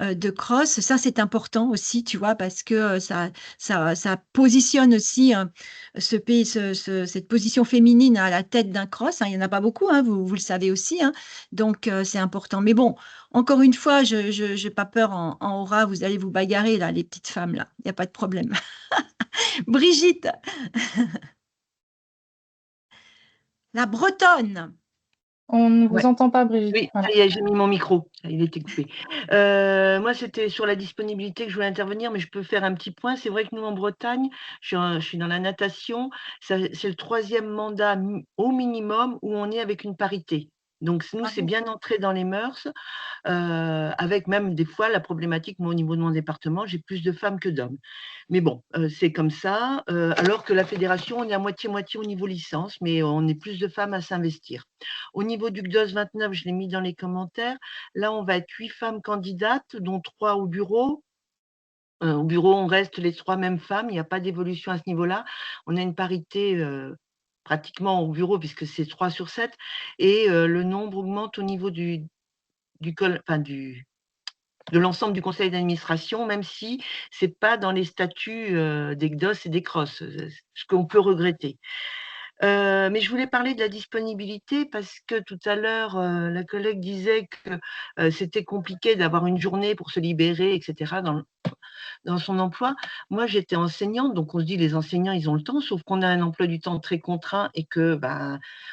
de Cross. Ça, c'est important aussi, tu vois, parce que ça positionne aussi cette position féminine à la tête d'un Cross. Hein. Il n'y en a pas beaucoup, hein, vous le savez aussi. Hein. Donc, c'est important. Mais bon, encore une fois, je n'ai pas peur en aura, vous allez vous bagarrer, là, les petites femmes, là. Il n'y a pas de problème. Brigitte, la Bretonne. On ne vous entend pas, Brigitte. Oui, Voilà. ça y est, j'ai mis mon micro, il était coupé. Moi, c'était sur la disponibilité que je voulais intervenir, mais je peux faire un petit point. C'est vrai que nous, en Bretagne, je suis dans la natation, c'est le 3e mandat au minimum où on est avec une parité. Donc, nous, c'est bien entré dans les mœurs, avec même des fois la problématique, moi, au niveau de mon département, j'ai plus de femmes que d'hommes. Mais bon, c'est comme ça, alors que la fédération, on est à moitié-moitié au niveau licence, mais on est plus de femmes à s'investir. Au niveau du GDOS 29, je l'ai mis dans les commentaires, là, on va être 8 femmes candidates, dont 3 au bureau. Au bureau, on reste les 3 mêmes femmes, il n'y a pas d'évolution à ce niveau-là. On a une parité pratiquement au bureau, puisque c'est 3 sur 7, et le nombre augmente au niveau de l'ensemble du conseil d'administration, même si ce n'est pas dans les statuts des GDOS et des CROSS, ce qu'on peut regretter. Mais je voulais parler de la disponibilité parce que tout à l'heure, la collègue disait que c'était compliqué d'avoir une journée pour se libérer, etc., dans son emploi. Moi, j'étais enseignante, donc on se dit les enseignants, ils ont le temps, sauf qu'on a un emploi du temps très contraint et que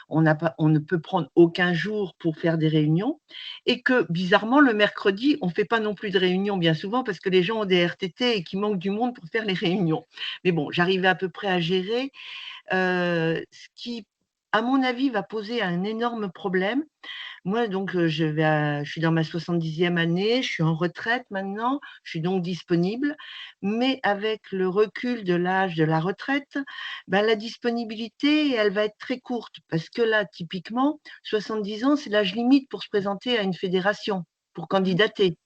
on ne peut prendre aucun jour pour faire des réunions. Et que bizarrement, le mercredi, on ne fait pas non plus de réunions bien souvent parce que les gens ont des RTT et qu'il manque du monde pour faire les réunions. Mais bon, j'arrivais à peu près à gérer. Ce qui, à mon avis, va poser un énorme problème. Moi, donc, je suis dans ma 70e année, je suis en retraite maintenant, je suis donc disponible, mais avec le recul de l'âge de la retraite, la disponibilité, elle va être très courte, parce que là, typiquement, 70 ans, c'est l'âge limite pour se présenter à une fédération, pour candidater.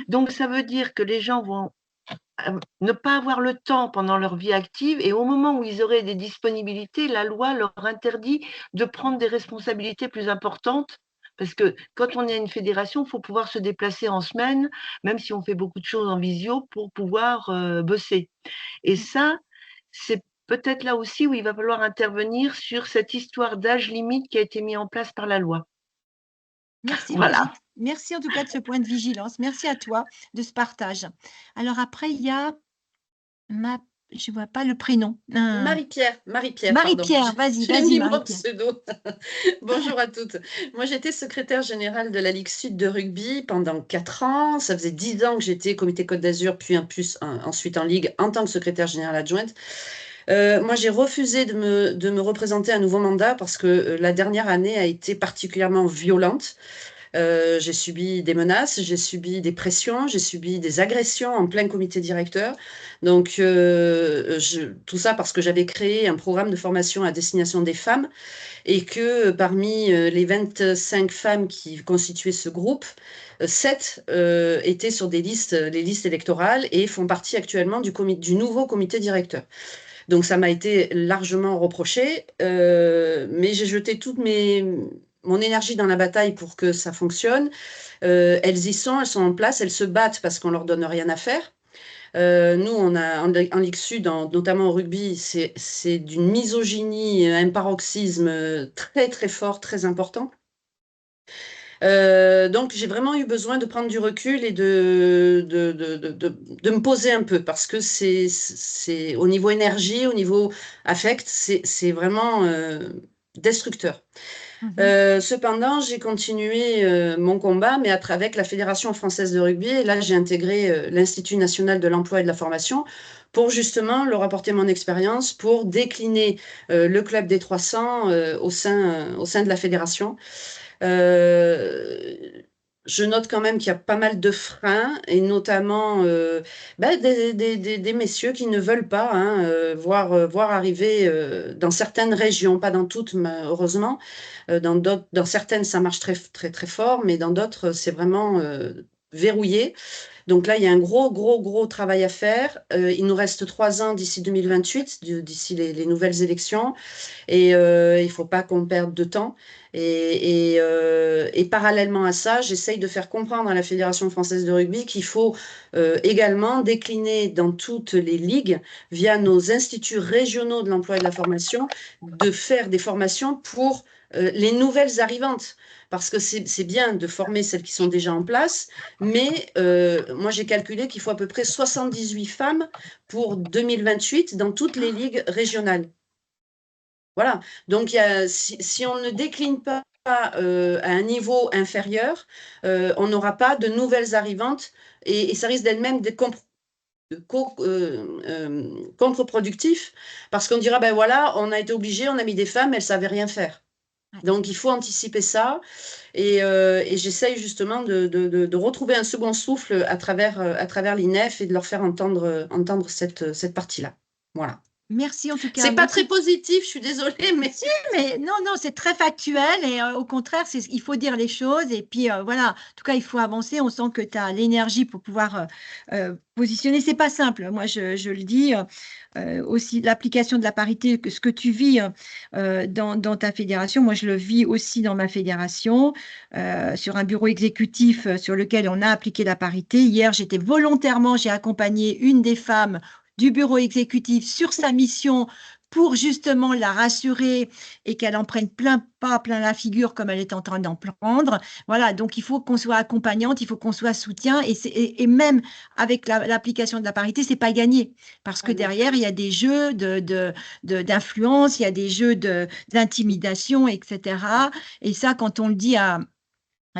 Donc, ça veut dire que les gens vont ne pas avoir le temps pendant leur vie active et au moment où ils auraient des disponibilités, la loi leur interdit de prendre des responsabilités plus importantes parce que quand on est à une fédération, il faut pouvoir se déplacer en semaine, même si on fait beaucoup de choses en visio pour pouvoir bosser. Et ça, c'est peut-être là aussi où il va falloir intervenir sur cette histoire d'âge limite qui a été mise en place par la loi. Merci, voilà. Brigitte. Merci en tout cas de ce point de vigilance. Merci à toi de ce partage. Alors après, il y a je ne vois pas le prénom. Marie-Pierre. Marie-Pierre, vas-y, Marie-Pierre. Marie-Pierre. Pseudo. Bonjour à toutes. Moi, j'étais secrétaire générale de la Ligue Sud de rugby pendant 4 ans. Ça faisait 10 ans que j'étais comité Côte d'Azur, puis ensuite en Ligue en tant que secrétaire générale adjointe. Moi, j'ai refusé de me représenter un nouveau mandat parce que la dernière année a été particulièrement violente. J'ai subi des menaces, j'ai subi des pressions, j'ai subi des agressions en plein comité directeur. Donc, tout ça parce que j'avais créé un programme de formation à destination des femmes et que parmi les 25 femmes qui constituaient ce groupe, 7 étaient sur les listes électorales et font partie actuellement du nouveau comité directeur. Donc, ça m'a été largement reproché, mais j'ai jeté toute mon énergie dans la bataille pour que ça fonctionne. Elles y sont, elles sont en place, elles se battent parce qu'on leur donne rien à faire. Nous, on a en Ligue Sud, notamment au rugby, c'est d'une misogynie, un paroxysme très très fort, très important. Donc, j'ai vraiment eu besoin de prendre du recul et de me poser un peu parce que c'est au niveau énergie, au niveau affect, c'est vraiment destructeur. Cependant, j'ai continué mon combat, mais avec la Fédération française de rugby. Et là, j'ai intégré l'Institut national de l'emploi et de la formation pour justement leur apporter mon expérience, pour décliner le club des 300 au sein de la fédération. Je note quand même qu'il y a pas mal de freins, et notamment des messieurs qui ne veulent pas voir arriver dans certaines régions, pas dans toutes, heureusement. Dans certaines, ça marche très, très, très fort, mais dans d'autres, c'est vraiment verrouillé. Donc là, il y a un gros travail à faire. Il nous reste 3 ans d'ici 2028, d'ici les nouvelles élections. Et il ne faut pas qu'on perde de temps. Et parallèlement à ça, j'essaye de faire comprendre à la Fédération française de rugby qu'il faut également décliner dans toutes les ligues, via nos instituts régionaux de l'emploi et de la formation, de faire des formations pour les nouvelles arrivantes. Parce que c'est bien de former celles qui sont déjà en place, mais moi j'ai calculé qu'il faut à peu près 78 femmes pour 2028 dans toutes les ligues régionales. Voilà, donc si on ne décline pas à un niveau inférieur, on n'aura pas de nouvelles arrivantes et ça risque d'être même contre-productif parce qu'on dira, ben voilà, on a été obligé, on a mis des femmes, elles ne savaient rien faire. Donc, il faut anticiper ça et j'essaye justement de retrouver un second souffle à travers l'INEF et de leur faire entendre cette partie-là. Voilà. Merci en tout cas. C'est pas très positif, je suis désolée, mais… Si, mais non, c'est très factuel et au contraire, il faut dire les choses et puis voilà, en tout cas, il faut avancer. On sent que tu as l'énergie pour pouvoir positionner. C'est pas simple, moi je le dis. Aussi, l'application de la parité, ce que tu vis dans ta fédération, moi je le vis aussi dans ma fédération, sur un bureau exécutif sur lequel on a appliqué la parité. Hier, j'ai accompagné une des femmes du bureau exécutif sur sa mission pour justement la rassurer et qu'elle en prenne pas plein la figure comme elle est en train d'en prendre. Voilà, donc il faut qu'on soit accompagnante, il faut qu'on soit soutien et même avec l'application de la parité, c'est pas gagné parce que derrière, il y a des jeux d'influence, il y a des jeux d'intimidation, etc. Et ça, quand on le dit à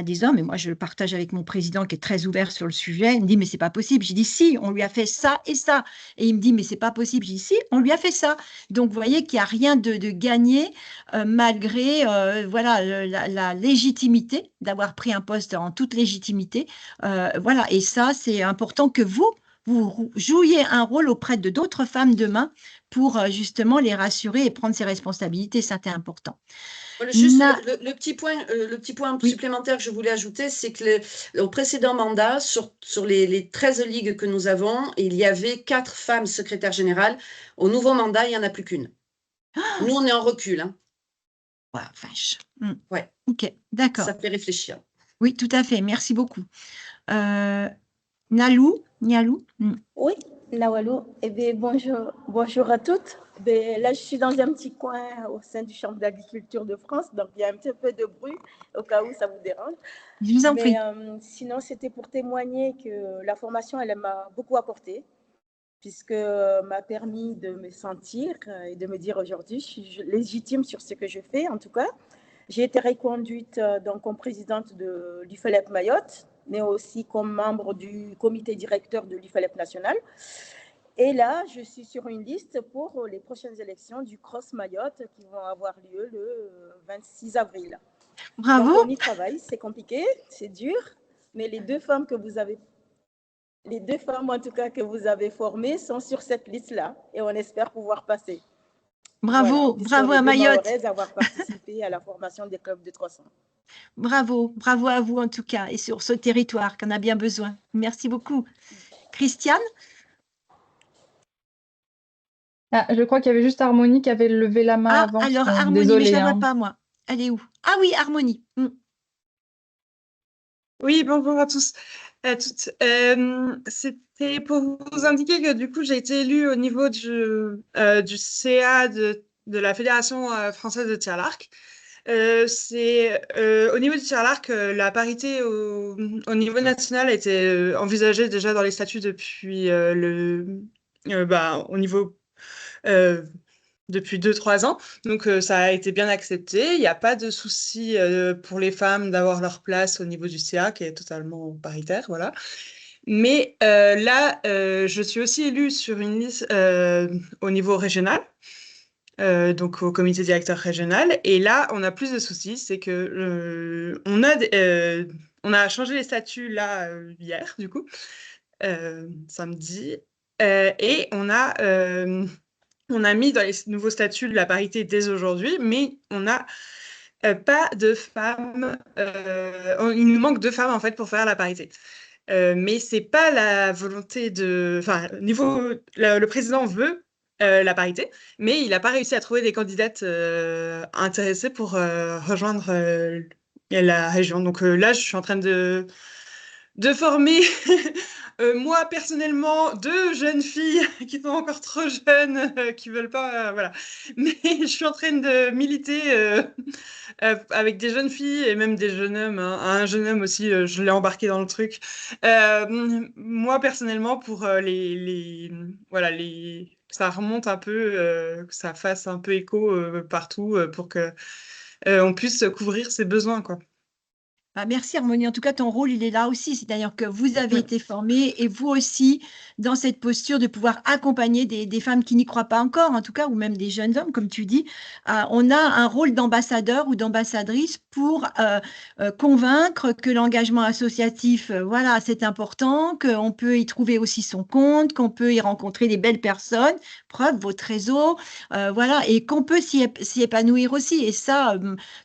des hommes, et moi je le partage avec mon président qui est très ouvert sur le sujet, il me dit mais c'est pas possible. J'ai dit si, on lui a fait ça et ça. Et il me dit mais c'est pas possible. J'ai dit si, on lui a fait ça. Donc vous voyez qu'il n'y a rien de gagné malgré voilà, la légitimité d'avoir pris un poste en toute légitimité. Voilà, et ça c'est important que vous jouiez un rôle auprès de d'autres femmes demain pour justement les rassurer et prendre ses responsabilités. Ça c'est important. Juste le petit point supplémentaire que je voulais ajouter, c'est que au précédent mandat, sur les 13 ligues que nous avons, il y avait 4 femmes secrétaires générales. Au nouveau mandat, il n'y en a plus qu'une. Nous, on est en recul. Hein. Ouais, vache. Ouais. Ok, d'accord. Ça fait réfléchir. Oui, tout à fait. Merci beaucoup. Nialou. Oui, Nawalou. Eh bien, bonjour à toutes. Là, je suis dans un petit coin au sein du Chambre d'agriculture de France, donc il y a un petit peu de bruit au cas où ça vous dérange. Je vous en prie. Sinon, c'était pour témoigner que la formation, elle m'a beaucoup apporté, puisque m'a permis de me sentir et de me dire aujourd'hui, je suis légitime sur ce que je fais, en tout cas. J'ai été reconduite donc comme présidente de l'IFELEP Mayotte, mais aussi comme membre du comité directeur de l'IFELEP national. Et là, je suis sur une liste pour les prochaines élections du Cross Mayotte qui vont avoir lieu le 26 avril. Bravo. Donc, on y travaille, c'est compliqué, c'est dur, mais les deux femmes en tout cas que vous avez formées sont sur cette liste-là et on espère pouvoir passer. Bravo, voilà, bravo à Mayotte. D'avoir participé à la formation des clubs de 300. Bravo, bravo à vous en tout cas et sur ce territoire qu'on a bien besoin. Merci beaucoup. Christiane? Je crois qu'il y avait juste Harmonie qui avait levé la main avant. Alors Harmonie, désolée, mais je ne la vois hein. pas moi. Elle est où? Ah oui, Harmonie. Oui, bonjour à tous, à toutes. C'était pour vous indiquer que du coup, j'ai été élue au niveau du CA de la Fédération française de tir à l'arc. Au niveau du tir à l'arc, la parité au niveau national était envisagée déjà dans les statuts depuis au niveau depuis 2-3 ans. Donc, ça a été bien accepté. Il n'y a pas de souci pour les femmes d'avoir leur place au niveau du CA, qui est totalement paritaire, voilà. Mais là, je suis aussi élue sur une liste au niveau régional, donc au comité directeur régional. Et là, on a plus de soucis. C'est que on a changé les statuts là hier, du coup, samedi. Et on a mis dans les nouveaux statuts de la parité dès aujourd'hui, mais on n'a pas de femmes. Il nous manque 2 femmes en fait pour faire la parité. Mais c'est pas la volonté de. Enfin, le président veut la parité, mais il n'a pas réussi à trouver des candidates intéressées pour rejoindre la région. Donc là, je suis en train de former, moi personnellement, 2 jeunes filles qui sont encore trop jeunes, qui veulent pas, voilà. Mais je suis en train de militer avec des jeunes filles et même des jeunes hommes, hein. Un jeune homme aussi, je l'ai embarqué dans le truc. Moi personnellement, pour voilà, que ça remonte un peu, que ça fasse un peu écho partout pour que on puisse couvrir ses besoins, quoi. Merci Harmonie. En tout cas, ton rôle, il est là aussi. C'est-à-dire que vous avez Oui. été formés et vous aussi, dans cette posture de pouvoir accompagner des femmes qui n'y croient pas encore, en tout cas, ou même des jeunes hommes, comme tu dis. On a un rôle d'ambassadeur ou d'ambassadrice pour convaincre que l'engagement associatif, voilà, c'est important, qu'on peut y trouver aussi son compte, qu'on peut y rencontrer des belles personnes, preuve, votre réseau, voilà, et qu'on peut s'y épanouir aussi. Et ça,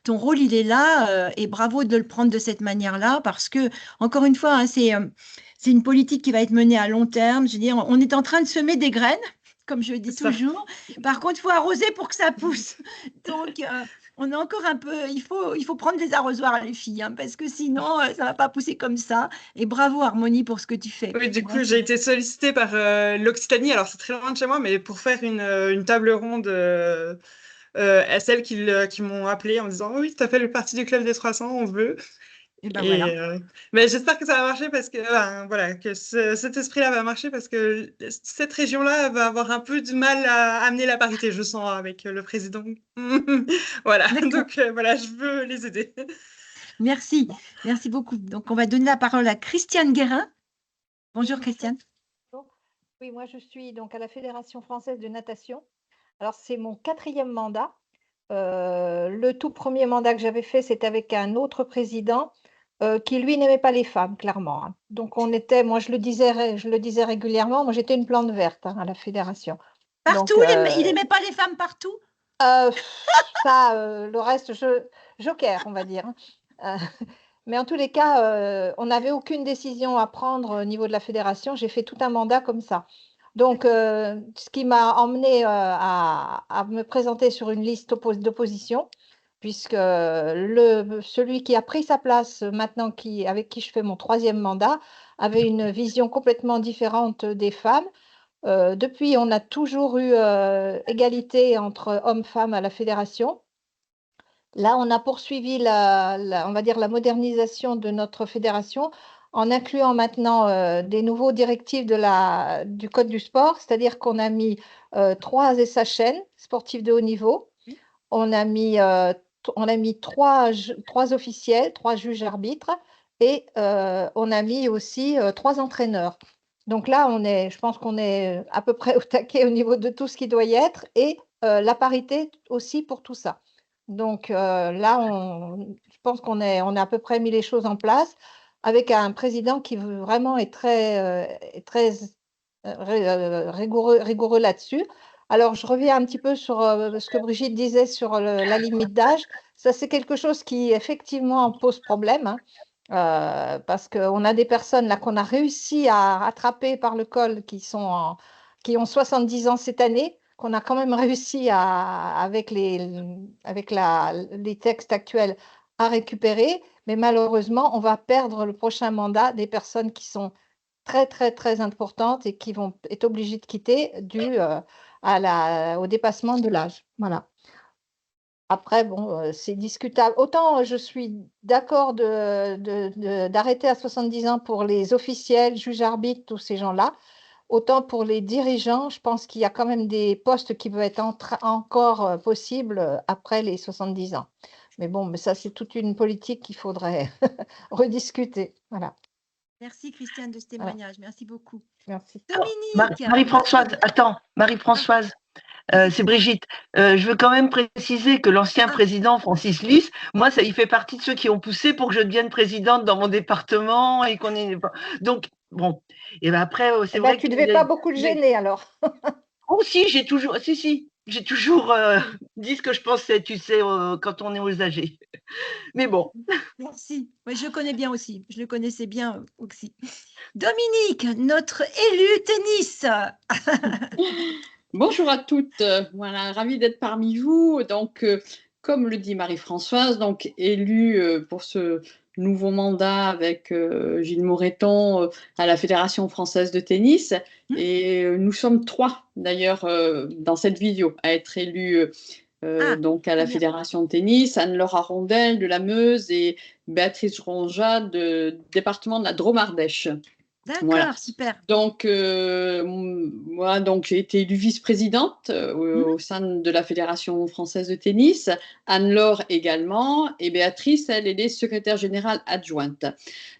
ton rôle, il est là, et bravo de le prendre de cette manière-là, parce que, encore une fois, hein, c'est une politique qui va être menée à long terme. Je veux dire, on est en train de semer des graines, comme je dis toujours. Par contre, il faut arroser pour que ça pousse. Donc, on est encore un peu, il faut prendre des arrosoirs, les filles, hein, parce que sinon, ça ne va pas pousser comme ça. Et bravo, Harmonie, pour ce que tu fais. Oui, du coup, j'ai été sollicitée par l'Occitanie, alors c'est très loin de chez moi, mais pour faire une table ronde à celles qui m'ont appelé en me disant oui, tu as fait partie du club des 300, on veut. Et ben voilà. Mais j'espère que ça va marcher parce que voilà, que cet esprit-là va marcher parce que cette région-là va avoir un peu de mal à amener la parité, je sens, avec le président. Voilà, donc voilà, je veux les aider. Merci, merci beaucoup. Donc, on va donner la parole à Christiane Guérin. Bonjour Christiane. Oui, moi je suis donc à la Fédération française de natation. Alors, c'est mon 4e mandat. Le tout premier mandat que j'avais fait, c'était avec un autre président qui, lui, n'aimait pas les femmes, clairement, hein. Donc, moi, je le disais régulièrement, moi, j'étais une plante verte, hein, à la fédération. Partout, Donc, il n'aimait pas les femmes partout? Le reste, joker, on va dire, hein. Mais en tous les cas, on n'avait aucune décision à prendre au niveau de la fédération. J'ai fait tout un mandat comme ça. Donc, ce qui m'a emmené à me présenter sur une liste d'opposition, puisque celui qui a pris sa place maintenant, avec qui je fais mon 3e mandat, avait une vision complètement différente des femmes. Depuis, on a toujours eu égalité entre hommes-femmes à la fédération. Là, on a poursuivi on va dire la modernisation de notre fédération en incluant maintenant des nouveaux directives du Code du sport, c'est-à-dire qu'on a mis 3 SHN, sportifs de haut niveau. On a mis 3 officiels, 3 juges arbitres et on a mis aussi 3 entraîneurs. Donc là, je pense qu'on est à peu près au taquet au niveau de tout ce qui doit y être et la parité aussi pour tout ça. Donc là, je pense qu'on a à peu près mis les choses en place avec un président qui vraiment est très rigoureux là-dessus. Alors, je reviens un petit peu sur ce que Brigitte disait sur la limite d'âge. Ça, c'est quelque chose qui effectivement pose problème, hein. Parce qu'on a des personnes là qu'on a réussi à rattraper par le col qui ont 70 ans cette année, qu'on a quand même réussi avec les textes actuels à récupérer, mais malheureusement, on va perdre le prochain mandat des personnes qui sont très, très, très importantes et qui vont être obligées de quitter dû au dépassement de l'âge. Voilà. Après, bon, c'est discutable. Autant je suis d'accord d'arrêter à 70 ans pour les officiels, juges arbitres, tous ces gens-là, autant pour les dirigeants, je pense qu'il y a quand même des postes qui peuvent être encore possibles après les 70 ans. Mais bon, mais ça, c'est toute une politique qu'il faudrait rediscuter. Voilà. Merci Christiane de ce témoignage. Merci beaucoup. Merci. Dominique. Marie-Françoise, attends, Marie-Françoise. C'est Brigitte. Je veux quand même préciser que l'ancien président Francis Lys, moi, il fait partie de ceux qui ont poussé pour que je devienne présidente dans mon département et qu'on ait. Donc, bon. Et ben après, c'est vrai tu ne devais pas beaucoup le gêner alors. Oh, si, j'ai toujours dit ce que je pensais, tu sais, quand on est aux âgés. Mais bon. Merci. Oui, je le connais bien aussi. Je le connaissais bien aussi. Dominique, notre élu tennis. Bonjour à toutes. Voilà, ravie d'être parmi vous. Donc, comme le dit Marie-Françoise, donc élue pour ce nouveau mandat avec Gilles Moreton à la Fédération française de tennis. Et nous sommes 3 d'ailleurs dans cette vidéo à être élus donc à la Fédération de tennis, Anne-Laure Arondel de la Meuse et Béatrice Ronja du département de la Drôme-Ardèche. D'accord, voilà. Super. Donc, moi, j'ai été élue vice-présidente au sein de la Fédération française de tennis, Anne-Laure également, et Béatrice, elle est secrétaire générale adjointe.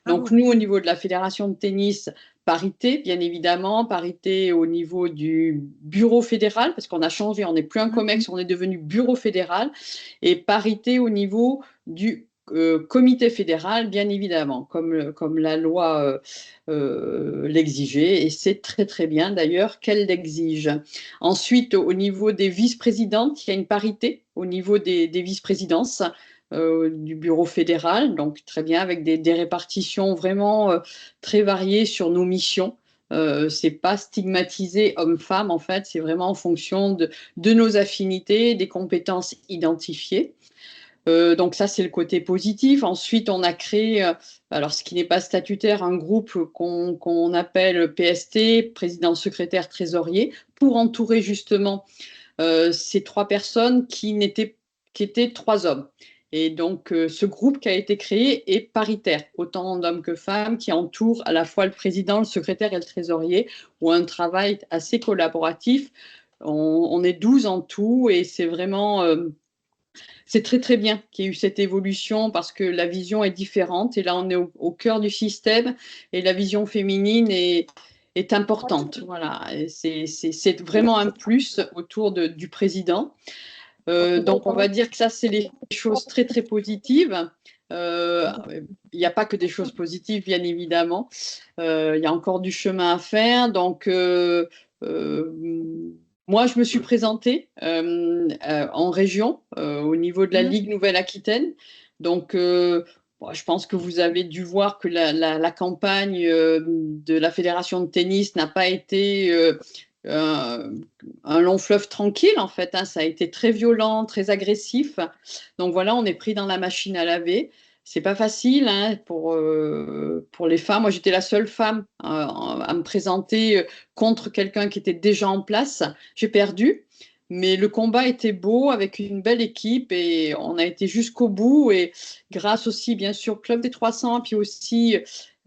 Donc, nous, au niveau de la Fédération de tennis, parité, bien évidemment, parité au niveau du bureau fédéral, parce qu'on a changé, on n'est plus un COMEX, on est devenu bureau fédéral, et parité au niveau du comité fédéral, bien évidemment, comme la loi l'exigeait, et c'est très très bien d'ailleurs qu'elle l'exige. Ensuite, au niveau des vice-présidentes, il y a une parité au niveau des vice-présidences du bureau fédéral, donc très bien, avec des répartitions vraiment très variées sur nos missions. C'est pas stigmatisé homme-femme, en fait, c'est vraiment en fonction de nos affinités, des compétences identifiées. Donc ça, c'est le côté positif. Ensuite, on a créé, alors ce qui n'est pas statutaire, un groupe qu'on appelle PST, président, secrétaire, trésorier, pour entourer justement ces 3 personnes qui étaient 3 hommes. Et donc, ce groupe qui a été créé est paritaire, autant d'hommes que femmes, qui entourent à la fois le président, le secrétaire et le trésorier, ou un travail assez collaboratif. On est 12 en tout, et c'est vraiment... c'est très très bien qu'il y ait eu cette évolution parce que la vision est différente et là on est au cœur du système et la vision féminine est importante. Voilà, c'est vraiment un plus autour du président. Donc on va dire que ça c'est les choses très très positives. Il n'y a pas que des choses positives bien évidemment. Il y a encore du chemin à faire. Donc moi, je me suis présentée en région, au niveau de la Ligue Nouvelle-Aquitaine. Donc, je pense que vous avez dû voir que la campagne de la Fédération de tennis n'a pas été un long fleuve tranquille, en fait. Hein. Ça a été très violent, très agressif. Donc voilà, on est pris dans la machine à laver. C'est pas facile hein, pour les femmes. Moi, j'étais la seule femme à me présenter contre quelqu'un qui était déjà en place. J'ai perdu. Mais le combat était beau avec une belle équipe et on a été jusqu'au bout. Et grâce aussi, bien sûr, Club des 300, puis aussi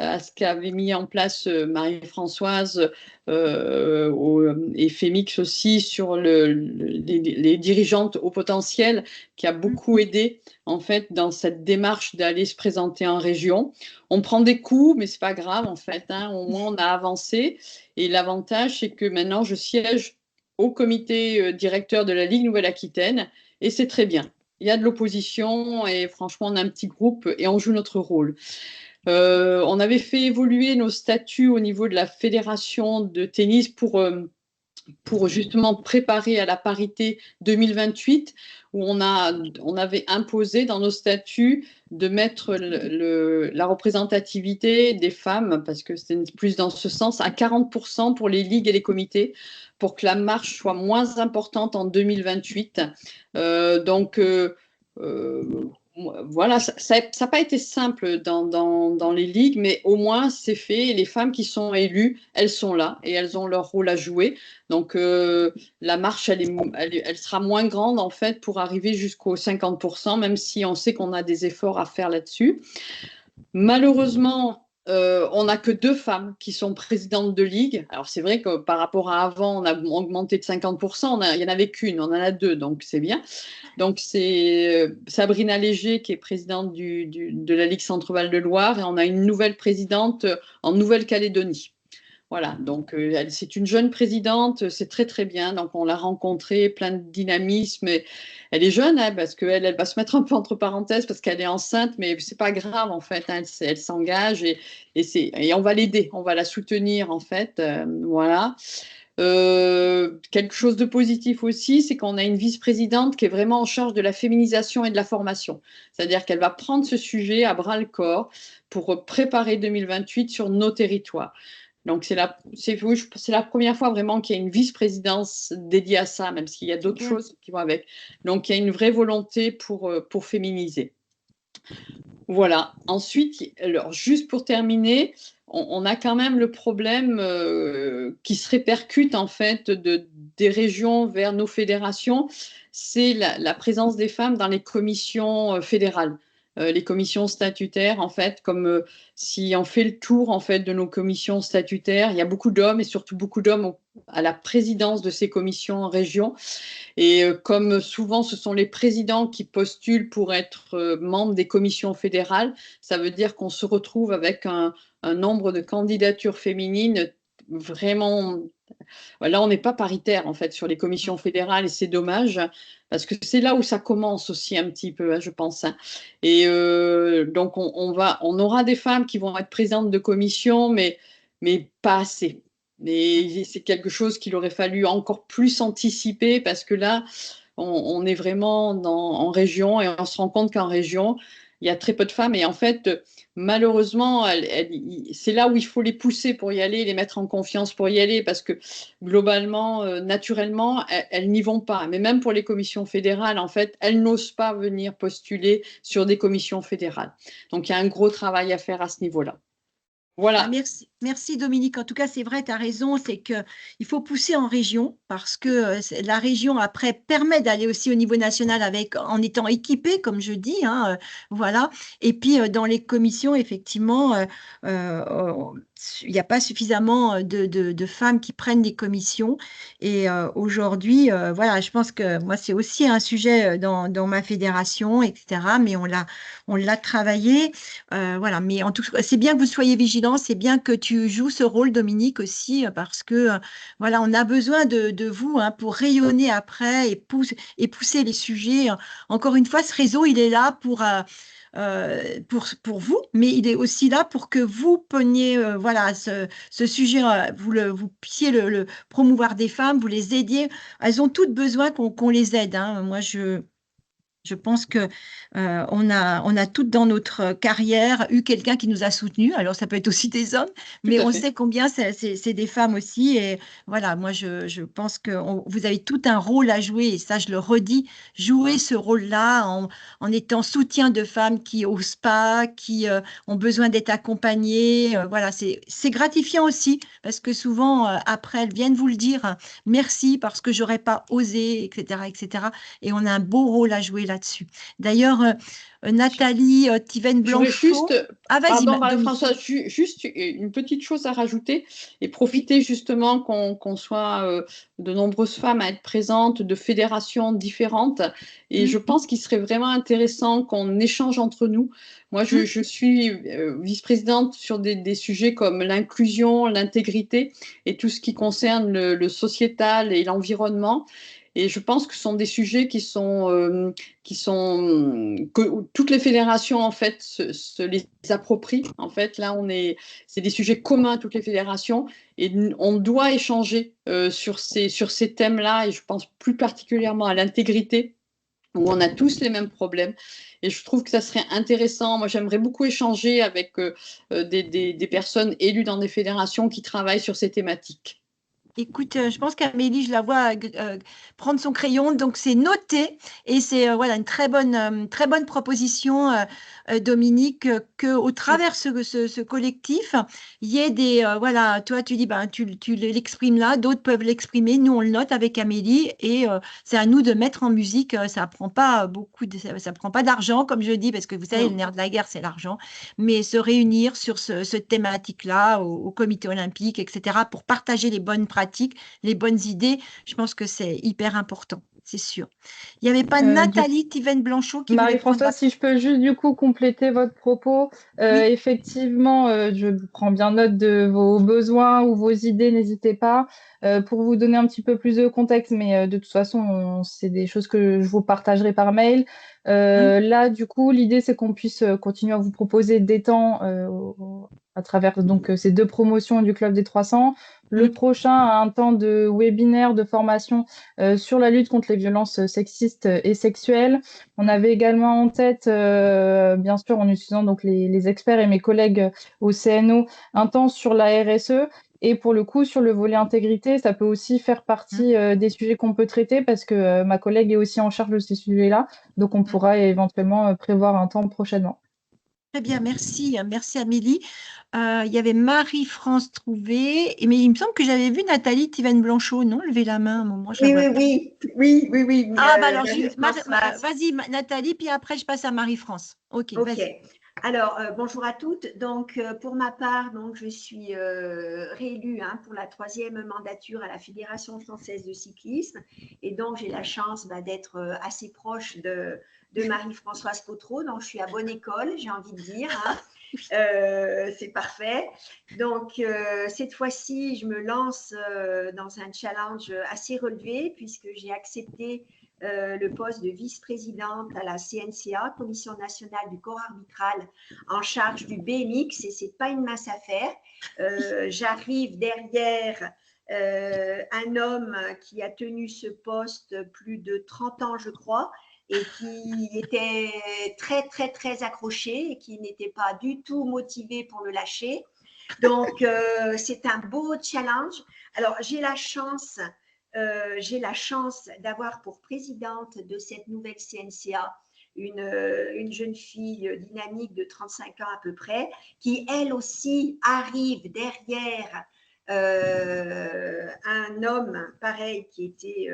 à ce qu'avait mis en place Marie-Françoise et Fémix aussi sur les dirigeantes au potentiel, qui a beaucoup aidé en fait dans cette démarche d'aller se présenter en région. On prend des coups, mais c'est pas grave en fait, hein. Au moins on a avancé. Et l'avantage, c'est que maintenant je siège au comité directeur de la Ligue Nouvelle-Aquitaine et c'est très bien. Il y a de l'opposition et franchement, on a un petit groupe et on joue notre rôle. On avait fait évoluer nos statuts au niveau de la fédération de tennis pour justement préparer à la parité 2028, où on avait imposé dans nos statuts de mettre la représentativité des femmes, parce que c'était plus dans ce sens, à 40% pour les ligues et les comités, pour que la marche soit moins importante en 2028. Voilà, ça n'a pas été simple dans les ligues, mais au moins c'est fait. Et les femmes qui sont élues, elles sont là et elles ont leur rôle à jouer. Donc la marche, elle sera moins grande en fait pour arriver jusqu'aux 50%, même si on sait qu'on a des efforts à faire là-dessus. Malheureusement, on n'a que 2 femmes qui sont présidentes de ligue. Alors c'est vrai que par rapport à avant, on a augmenté de 50%, il n'y en avait qu'une, on en a 2, donc c'est bien. Donc c'est Sabrina Léger qui est présidente de la Ligue Centre-Val de Loire et on a une nouvelle présidente en Nouvelle-Calédonie. Voilà, donc c'est une jeune présidente, c'est très très bien. Donc on l'a rencontrée, plein de dynamisme. Et elle est jeune, hein, parce qu'elle va se mettre un peu entre parenthèses parce qu'elle est enceinte, mais c'est pas grave en fait. Hein, elle s'engage et on va l'aider, on va la soutenir en fait. Voilà. Quelque chose de positif aussi, c'est qu'on a une vice-présidente qui est vraiment en charge de la féminisation et de la formation. C'est-à-dire qu'elle va prendre ce sujet à bras-le-corps pour préparer 2028 sur nos territoires. Donc, c'est la première fois vraiment qu'il y a une vice-présidence dédiée à ça, même s'il y a d'autres choses qui vont avec. Donc, il y a une vraie volonté pour féminiser. Voilà. Ensuite, alors, juste pour terminer, on a quand même le problème qui se répercute en fait des régions vers nos fédérations, c'est la présence des femmes dans les commissions fédérales. Les commissions statutaires, en fait, comme si on fait le tour en fait de nos commissions statutaires, il y a beaucoup d'hommes et surtout beaucoup d'hommes à la présidence de ces commissions en région. Et comme souvent ce sont les présidents qui postulent pour être membres des commissions fédérales, ça veut dire qu'on se retrouve avec un nombre de candidatures féminines vraiment. Là, on n'est pas paritaire en fait sur les commissions fédérales et c'est dommage parce que c'est là où ça commence aussi un petit peu, hein, je pense. Hein. Et donc on aura des femmes qui vont être présidentes de commissions, mais pas assez. Mais c'est quelque chose qu'il aurait fallu encore plus anticiper parce que là, on est vraiment en région et on se rend compte qu'en région, il y a très peu de femmes et en fait, malheureusement, c'est là où il faut les pousser pour y aller, les mettre en confiance pour y aller parce que globalement, naturellement, elles n'y vont pas. Mais même pour les commissions fédérales, en fait, elles n'osent pas venir postuler sur des commissions fédérales. Donc, il y a un gros travail à faire à ce niveau-là. Voilà. Merci Dominique. En tout cas, c'est vrai, tu as raison, c'est qu'il faut pousser en région parce que la région, après, permet d'aller aussi au niveau national en étant équipée, comme je dis. Hein, voilà. Et puis, dans les commissions, effectivement, il n'y a pas suffisamment de femmes qui prennent des commissions. Et aujourd'hui, voilà, je pense que moi, c'est aussi un sujet dans ma fédération, etc. Mais on l'a travaillé. Voilà. Mais en tout cas, c'est bien que vous soyez vigilants, c'est bien que tu joues ce rôle, Dominique, aussi, parce que voilà, on a besoin de vous hein, pour rayonner après et pousser les sujets. Encore une fois, ce réseau, il est là pour vous, mais il est aussi là pour que vous preniez voilà, ce sujet, vous puissiez le promouvoir des femmes, vous les aidiez. Elles ont toutes besoin qu'on les aide. Hein. Moi, je Je pense que on a toutes dans notre carrière eu quelqu'un qui nous a soutenus. Alors, ça peut être aussi des hommes, mais on sait combien c'est des femmes aussi. Et voilà, moi, je pense que vous avez tout un rôle à jouer. Et ça, je le redis, jouer ce rôle-là en étant soutien de femmes qui osent pas, qui ont besoin d'être accompagnées. Voilà, c'est gratifiant aussi parce que souvent, après, elles viennent vous le dire, merci parce que j'aurais pas osé, etc., etc. Et on a un beau rôle à jouer là-dessus. D'ailleurs, Nathalie Thiven-Blanchot. Pardon, Marie-Françoise, juste une petite chose à rajouter et profiter justement qu'on soit de nombreuses femmes à être présentes, de fédérations différentes. Et je pense qu'il serait vraiment intéressant qu'on échange entre nous. Moi, je suis vice-présidente sur des sujets comme l'inclusion, l'intégrité et tout ce qui concerne le sociétal et l'environnement. Et je pense que ce sont des sujets que toutes les fédérations en fait se les approprient. En fait, là, c'est des sujets communs à toutes les fédérations et on doit échanger sur ces thèmes-là. Et je pense plus particulièrement à l'intégrité, où on a tous les mêmes problèmes. Et je trouve que ça serait intéressant. Moi, j'aimerais beaucoup échanger avec des personnes élues dans des fédérations qui travaillent sur ces thématiques. Écoute, je pense qu'Amélie, je la vois prendre son crayon, donc c'est noté et c'est voilà une très bonne proposition, Dominique, que au travers ce collectif, il y ait des voilà, toi tu dis ben tu l'exprimes là, d'autres peuvent l'exprimer, nous on le note avec Amélie et c'est à nous de mettre en musique. Ça prend pas ça prend pas d'argent comme je dis parce que vous savez le nerf de la guerre c'est l'argent, mais se réunir sur ce thématique-là au comité olympique, etc. pour partager les bonnes pratiques, les bonnes idées, je pense que c'est hyper important, c'est sûr. Il n'y avait pas Nathalie Thiven-Blanchot qui Marie-Françoise, si je peux juste du coup compléter votre propos, effectivement, je prends bien note de vos besoins ou vos idées, n'hésitez pas. Pour vous donner un petit peu plus de contexte, mais de toute façon, c'est des choses que je vous partagerai par mail. Là, du coup, l'idée, c'est qu'on puisse continuer à vous proposer des temps à travers donc ces 2 promotions du Club des 300. Le prochain, un temps de webinaire, de formation sur la lutte contre les violences sexistes et sexuelles. On avait également en tête, bien sûr, en utilisant donc les experts et mes collègues au CNO, un temps sur la RSE. Et pour le coup, sur le volet intégrité, ça peut aussi faire partie des sujets qu'on peut traiter parce que ma collègue est aussi en charge de ces sujets-là. Donc, on pourra éventuellement prévoir un temps prochainement. Très bien, merci. Merci Amélie. Il y avait Marie-France Trouvé, mais il me semble que j'avais vu Nathalie Thiven-Blanchot, non? Lever la main à un moment. Oui. Ah, bah alors, vas-y Nathalie, puis après je passe à Marie-France. Ok, vas-y. Alors, bonjour à toutes. Donc, pour ma part, donc, je suis réélue pour la 3e mandature à la Fédération française de cyclisme. Et donc, j'ai la chance d'être assez proche de Marie-Françoise Potreau. Donc, je suis à bonne école, j'ai envie de dire. C'est parfait. Donc, cette fois-ci, je me lance dans un challenge assez relevé puisque j'ai accepté le poste de vice-présidente à la CNCA, Commission nationale du corps arbitral, en charge du BMX, et ce n'est pas une mince affaire. J'arrive derrière un homme qui a tenu ce poste plus de 30 ans, je crois, et qui était très, très, très accroché et qui n'était pas du tout motivé pour le lâcher. Donc, c'est un beau challenge. Alors, j'ai la chance d'avoir pour présidente de cette nouvelle CNCA une jeune fille dynamique de 35 ans à peu près, qui elle aussi arrive derrière un homme pareil qui était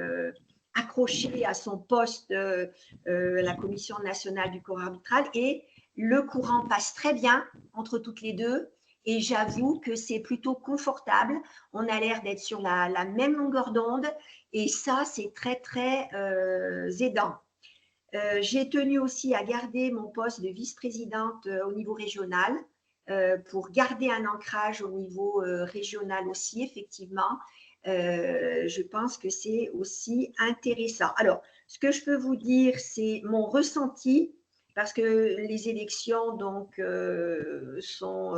accroché à son poste la Commission nationale du corps arbitral, et le courant passe très bien entre toutes les deux. Et j'avoue que c'est plutôt confortable. On a l'air d'être sur la même longueur d'onde. Et ça, c'est très, très aidant. J'ai tenu aussi à garder mon poste de vice-présidente au niveau régional pour garder un ancrage au niveau régional aussi, effectivement. Je pense que c'est aussi intéressant. Alors, ce que je peux vous dire, c'est mon ressenti, parce que les élections donc sont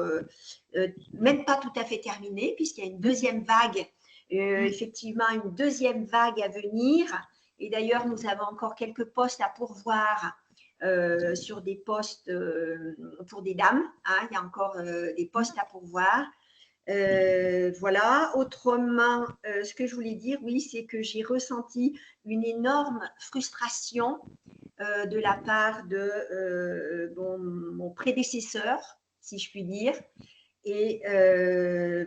même pas tout à fait terminées, puisqu'il y a une deuxième vague, effectivement une deuxième vague à venir, Et d'ailleurs, nous avons encore quelques postes à pourvoir sur des postes pour des dames. Hein, il y a encore des postes à pourvoir. Voilà. Autrement, ce que je voulais dire, oui, c'est que j'ai ressenti une énorme frustration de la part de mon prédécesseur, si je puis dire, et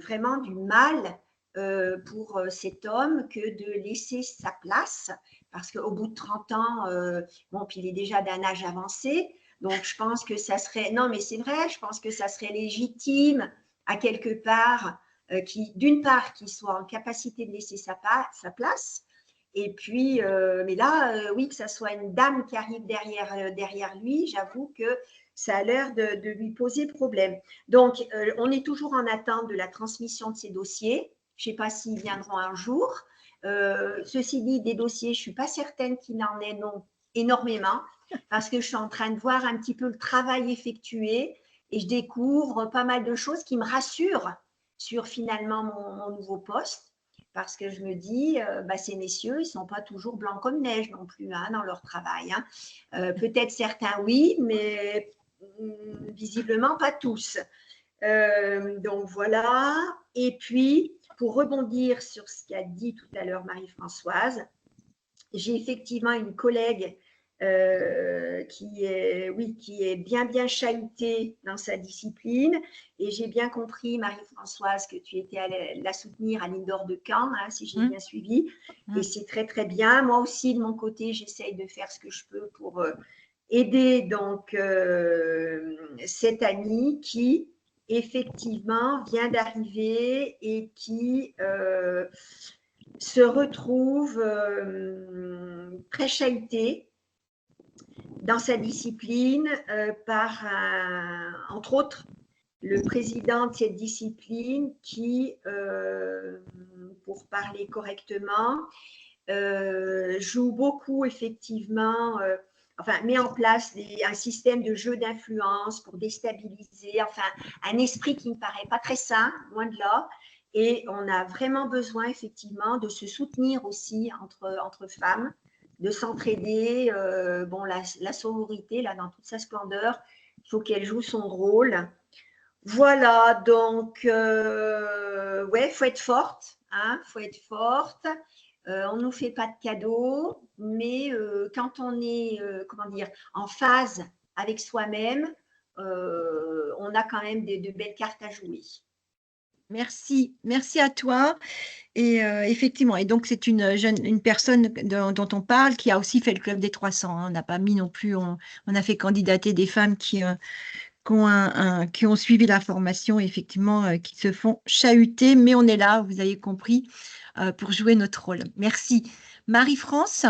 vraiment du mal pour cet homme que de laisser sa place, parce qu'au bout de 30 ans, bon, puis il est déjà d'un âge avancé, donc je pense que ça serait, non mais c'est vrai, je pense que ça serait légitime à quelque part, d'une part, qu'il soit en capacité de laisser sa place, et puis, mais là, oui, que ça soit une dame qui arrive derrière lui, j'avoue que ça a l'air de lui poser problème. Donc, on est toujours en attente de la transmission de ces dossiers. Je ne sais pas s'ils viendront un jour. Ceci dit, des dossiers, je ne suis pas certaine qu'il en ait non énormément, parce que je suis en train de voir un petit peu le travail effectué et je découvre pas mal de choses qui me rassurent sur finalement mon nouveau poste. Parce que je me dis, ces messieurs, ils ne sont pas toujours blancs comme neige non plus hein, dans leur travail. Hein. Peut-être certains, oui, mais visiblement pas tous. Donc voilà. Et puis, pour rebondir sur ce qu'a dit tout à l'heure Marie-Françoise, j'ai effectivement une collègue qui est bien chahutée dans sa discipline. Et j'ai bien compris, Marie-Françoise, que tu étais allée la soutenir à l'Indoor de Caen, hein, si j'ai bien suivi. Et c'est très, très bien. Moi aussi, de mon côté, j'essaye de faire ce que je peux pour aider donc cette amie qui, effectivement, vient d'arriver et qui se retrouve très chahutée dans sa discipline par, entre autres, le président de cette discipline qui, pour parler correctement, joue beaucoup effectivement, met en place un système de jeu d'influence pour déstabiliser, un esprit qui ne me paraît pas très sain, loin de là. Et on a vraiment besoin effectivement de se soutenir aussi entre femmes, de s'entraider. La sororité, là, dans toute sa splendeur, il faut qu'elle joue son rôle. Voilà, donc, ouais, il faut être forte, hein, faut être forte. On ne nous fait pas de cadeaux, mais quand on est, en phase avec soi-même, on a quand même de belles cartes à jouer. Merci à toi. Et effectivement, et donc c'est une personne dont on parle qui a aussi fait le Club des 300. Hein. On n'a pas mis non plus, on a fait candidater des femmes qui ont suivi la formation, effectivement, qui se font chahuter, mais on est là, vous avez compris, pour jouer notre rôle. Merci. Marie-France?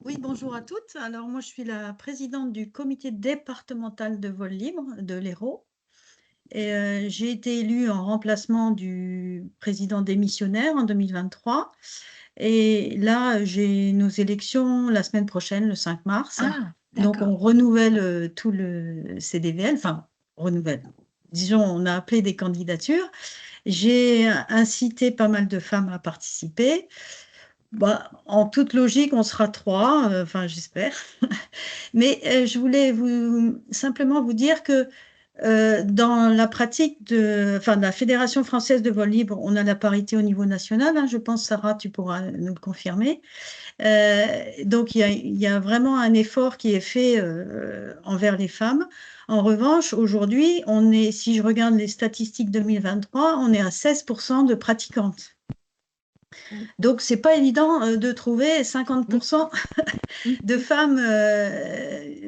Oui, bonjour à toutes. Alors moi, je suis la présidente du comité départemental de vol libre de l'Hérault. Et j'ai été élue en remplacement du président démissionnaire en 2023. Et là, j'ai nos élections la semaine prochaine, le 5 mars. Donc, on renouvelle tout le CDVL, renouvelle. Disons, on a appelé des candidatures. J'ai incité pas mal de femmes à participer. En toute logique, on sera 3, j'espère. Mais je voulais simplement vous dire que dans la pratique de la Fédération française de vol libre, on a la parité au niveau national. Hein, je pense, Sarah, tu pourras nous le confirmer. Donc, il y a vraiment un effort qui est fait envers les femmes. En revanche, aujourd'hui, si je regarde les statistiques 2023, on est à 16% de pratiquantes. Donc, ce n'est pas évident de trouver 50% de femmes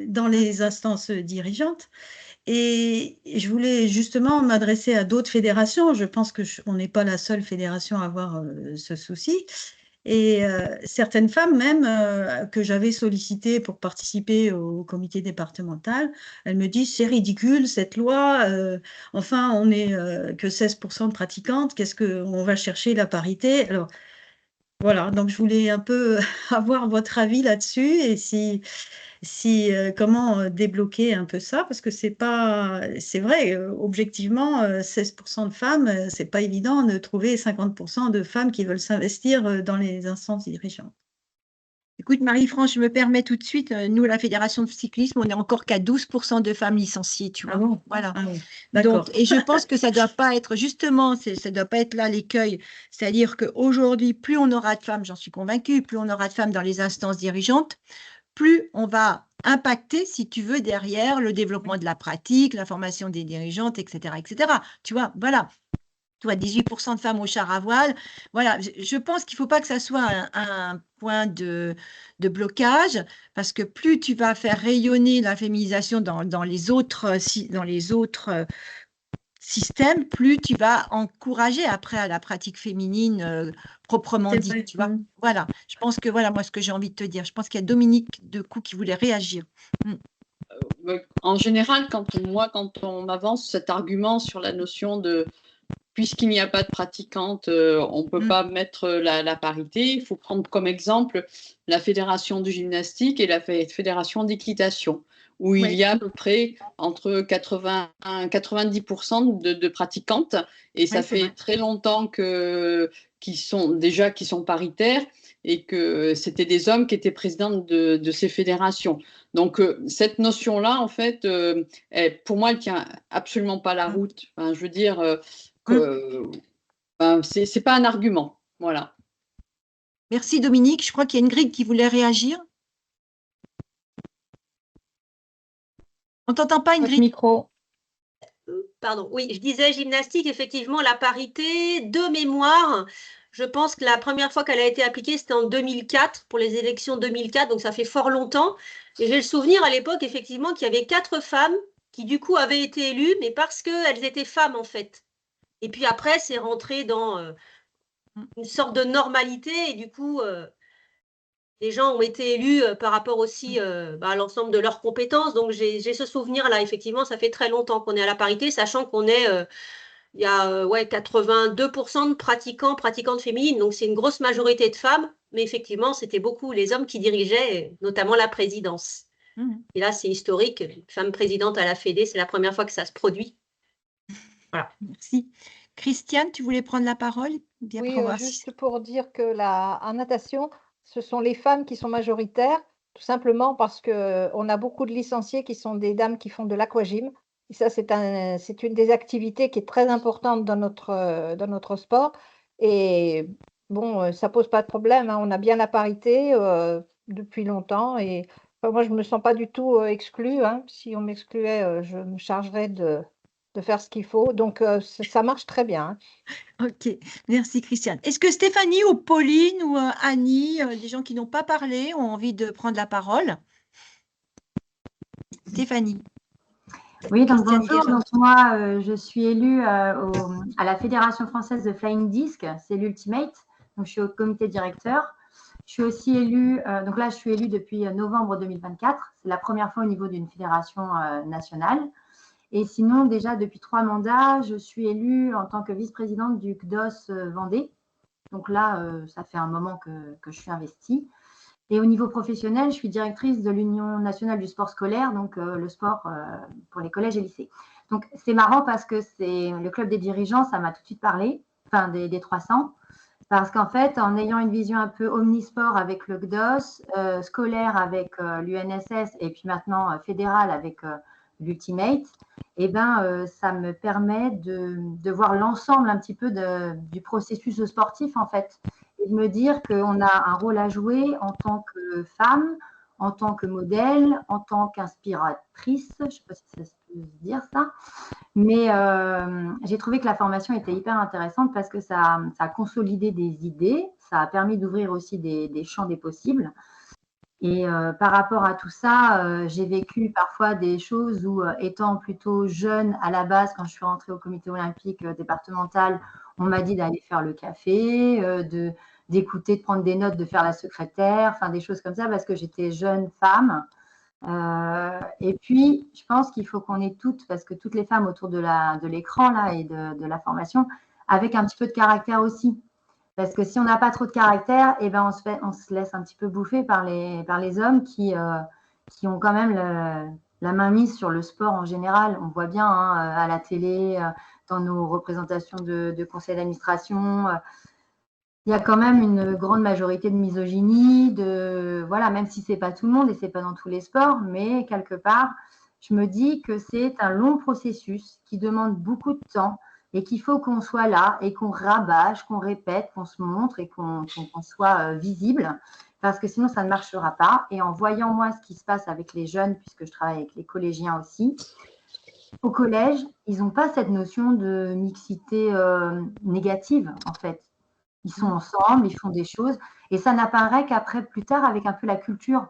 dans les instances dirigeantes. Et je voulais justement m'adresser à d'autres fédérations. Je pense qu'on n'est pas la seule fédération à avoir ce souci. Et certaines femmes même que j'avais sollicitées pour participer au comité départemental, elles me disent c'est ridicule cette loi, on n'est que 16% de pratiquantes, qu'est-ce qu'on va chercher la parité? Alors voilà, donc je voulais un peu avoir votre avis là-dessus et comment débloquer un peu ça, parce que c'est vrai, objectivement, 16% de femmes, c'est pas évident de trouver 50% de femmes qui veulent s'investir dans les instances dirigeantes. Écoute, Marie-France, je me permets tout de suite, nous, la Fédération de cyclisme, on n'est encore qu'à 12% de femmes licenciées, tu vois. Ah bon? Voilà. Ah bon, Donc, d'accord. et je pense que ça doit pas être, justement, ça doit pas être là l'écueil. C'est-à-dire qu'aujourd'hui, plus on aura de femmes, j'en suis convaincue, plus on aura de femmes dans les instances dirigeantes, plus on va impacter, si tu veux, derrière le développement de la pratique, la formation des dirigeantes, etc., etc. Tu vois, voilà. Tu vois, 18% de femmes au char à voile. Voilà, je pense qu'il ne faut pas que ça soit un point de blocage, parce que plus tu vas faire rayonner la féminisation dans les autres système, plus tu vas encourager après à la pratique féminine proprement C'est dite, vrai. tu vois. Voilà, je pense que voilà, moi, ce que j'ai envie de te dire. Je pense qu'il y a Dominique Decou qui voulait réagir. En général, quand on m'avance cet argument sur la notion de puisqu'il n'y a pas de pratiquante, on ne peut pas mettre la parité. Il faut prendre comme exemple la fédération de gymnastique et la fédération d'équitation, où il y a à peu près entre 80 et 90% de pratiquantes. Et ça fait très longtemps qu'ils sont paritaires et que c'était des hommes qui étaient présidents de ces fédérations. Donc, cette notion-là, en fait, pour moi, elle ne tient absolument pas la route. Enfin, je veux dire, c'est pas un argument. Voilà. Merci Dominique. Je crois qu'il y a Ingrid qui voulait réagir. On t'entend pas, Ingrid? Micro. Pardon, oui, je disais gymnastique, effectivement, la parité de mémoire. Je pense que la première fois qu'elle a été appliquée, c'était en 2004, pour les élections 2004, donc ça fait fort longtemps. Et j'ai le souvenir à l'époque, effectivement, qu'il y avait 4 femmes qui, du coup, avaient été élues, mais parce qu'elles étaient femmes, en fait. Et puis après, c'est rentré dans une sorte de normalité, et du coup, les gens ont été élus par rapport aussi à l'ensemble de leurs compétences. Donc, j'ai ce souvenir-là. Effectivement, ça fait très longtemps qu'on est à la parité, sachant qu'on est, il y a 82% de pratiquantes féminines. Donc, c'est une grosse majorité de femmes. Mais effectivement, c'était beaucoup les hommes qui dirigeaient, notamment la présidence. Et là, c'est historique. Femme présidente à la Fédé, c'est la première fois que ça se produit. Voilà. Merci. Christiane, tu voulais prendre la parole? Bien, Oui, juste pour dire que en natation, ce sont les femmes qui sont majoritaires, tout simplement parce qu'on a beaucoup de licenciés qui sont des dames qui font de l'aquagym. Et ça, c'est une des activités qui est très importante dans notre sport. Et bon, ça ne pose pas de problème, hein. On a bien la parité depuis longtemps. Et enfin, moi, je ne me sens pas du tout exclue, hein. Si on m'excluait, je me chargerais de faire ce qu'il faut. Donc, ça marche très bien, hein. Ok, merci Christiane. Est-ce que Stéphanie ou Pauline ou Annie, des gens qui n'ont pas parlé, ont envie de prendre la parole? Stéphanie. Oui, donc bonjour. Donc moi, je suis élue à la Fédération française de Flying Disc, c'est l'Ultimate. Donc je suis au comité directeur. Je suis aussi élue, donc là je suis élue depuis novembre 2024. C'est la première fois au niveau d'une fédération nationale. Et sinon, déjà depuis 3 mandats, je suis élue en tant que vice-présidente du CDOS Vendée. Donc là, ça fait un moment que je suis investie. Et au niveau professionnel, je suis directrice de l'Union nationale du sport scolaire, donc le sport pour les collèges et lycées. Donc c'est marrant parce que c'est le club des dirigeants, ça m'a tout de suite parlé, enfin des 300, parce qu'en fait, en ayant une vision un peu omnisport avec le CDOS, scolaire avec l'UNSS et puis maintenant fédéral avec l'Ultimate, eh ben, ça me permet de voir l'ensemble un petit peu du processus sportif en fait. Et de me dire qu'on a un rôle à jouer en tant que femme, en tant que modèle, en tant qu'inspiratrice, je ne sais pas si ça peut se dire ça, mais j'ai trouvé que la formation était hyper intéressante parce que ça a consolidé des idées, ça a permis d'ouvrir aussi des champs des possibles. Et par rapport à tout ça, j'ai vécu parfois des choses où, étant plutôt jeune à la base, quand je suis rentrée au comité olympique départemental, on m'a dit d'aller faire le café, d'écouter, de prendre des notes, de faire la secrétaire, enfin des choses comme ça, parce que j'étais jeune femme. Et puis, je pense qu'il faut qu'on ait toutes, parce que toutes les femmes autour de l'écran là et de la formation, avec un petit peu de caractère aussi. Parce que si on n'a pas trop de caractère, eh ben on se laisse un petit peu bouffer par les hommes qui ont quand même la main mise sur le sport en général. On voit bien hein, à la télé, dans nos représentations de conseils d'administration. il y a quand même une grande majorité de misogynie, voilà, même si c'est pas tout le monde et c'est pas dans tous les sports, mais quelque part, je me dis que c'est un long processus qui demande beaucoup de temps et qu'il faut qu'on soit là et qu'on rabâche, qu'on répète, qu'on se montre et qu'on soit visible, parce que sinon ça ne marchera pas. Et en voyant moi ce qui se passe avec les jeunes, puisque je travaille avec les collégiens aussi, au collège, ils n'ont pas cette notion de mixité négative, en fait. Ils sont ensemble, ils font des choses. Et ça n'apparaît qu'après, plus tard, avec un peu la culture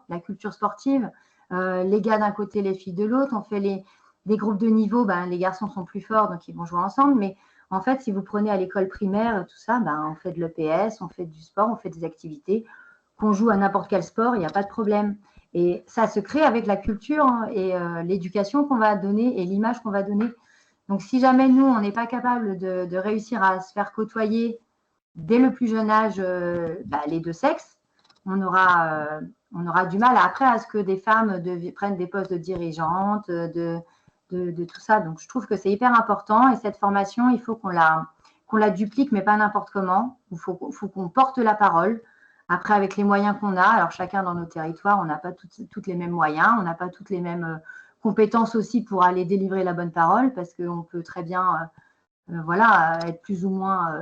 sportive. Les gars d'un côté, les filles de l'autre. On fait des groupes de niveau. Ben, les garçons sont plus forts, donc ils vont jouer ensemble. Mais en fait, si vous prenez à l'école primaire, tout ça, ben, on fait de l'EPS, on fait du sport, on fait des activités. Qu'on joue à n'importe quel sport, il n'y a pas de problème. Et ça se crée avec la culture et l'éducation qu'on va donner et l'image qu'on va donner. Donc, si jamais nous, on n'est pas capable de réussir à se faire côtoyer dès le plus jeune âge les deux sexes, on aura du mal après à ce que des femmes prennent des postes de dirigeantes, de tout ça. Donc, je trouve que c'est hyper important. Et cette formation, il faut qu'on la duplique, mais pas n'importe comment. Il faut qu'on porte la parole. Après, avec les moyens qu'on a, alors chacun dans nos territoires, on n'a pas toutes les mêmes moyens, on n'a pas toutes les mêmes compétences aussi pour aller délivrer la bonne parole, parce qu'on peut très bien être plus ou moins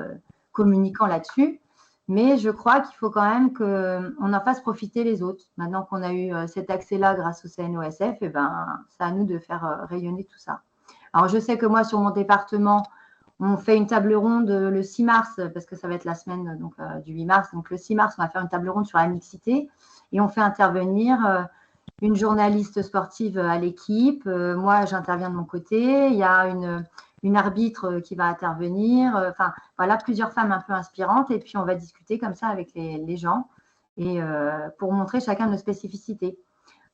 communicant là-dessus. Mais je crois qu'il faut quand même qu'on en fasse profiter les autres. Maintenant qu'on a eu cet accès-là grâce au CNOSF, c'est à nous de faire rayonner tout ça. Alors, je sais que moi, sur mon département, on fait une table ronde le 6 mars, parce que ça va être la semaine du 8 mars. Donc, le 6 mars, on va faire une table ronde sur la mixité et on fait intervenir une journaliste sportive à l'équipe. Moi, j'interviens de mon côté. Il y a une arbitre qui va intervenir. Enfin, voilà, plusieurs femmes un peu inspirantes. Et puis, on va discuter comme ça avec les gens et pour montrer chacun nos spécificités.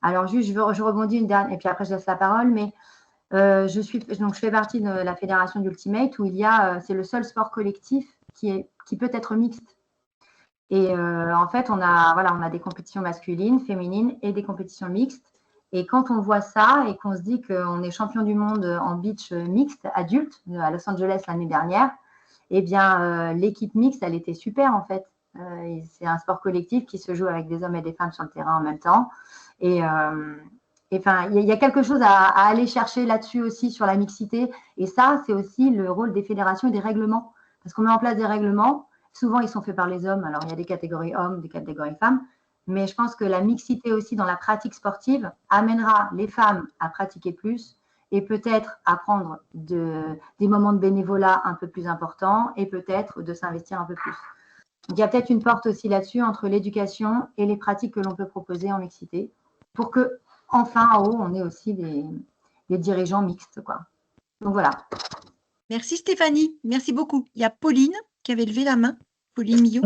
Alors, juste, je rebondis une dernière, et puis après, je laisse la parole, mais je fais partie de la fédération d'Ultimate où c'est le seul sport collectif qui peut être mixte. Et en fait, on a des compétitions masculines, féminines et des compétitions mixtes. Et quand on voit ça et qu'on se dit qu'on est champion du monde en beach mixte adulte à Los Angeles l'année dernière, eh bien, l'équipe mixte, elle était super en fait. C'est un sport collectif qui se joue avec des hommes et des femmes sur le terrain en même temps. Et enfin, il y a quelque chose à aller chercher là-dessus aussi sur la mixité. Et ça, c'est aussi le rôle des fédérations et des règlements. Parce qu'on met en place des règlements. Souvent, ils sont faits par les hommes. Alors, il y a des catégories hommes, des catégories femmes. Mais je pense que la mixité aussi dans la pratique sportive amènera les femmes à pratiquer plus et peut-être à prendre des moments de bénévolat un peu plus importants et peut-être de s'investir un peu plus. Donc, il y a peut-être une porte aussi là-dessus entre l'éducation et les pratiques que l'on peut proposer en mixité pour que enfin, en haut, on est aussi des dirigeants mixtes, quoi. Donc, voilà. Merci Stéphanie, merci beaucoup. Il y a Pauline qui avait levé la main. Pauline Millot.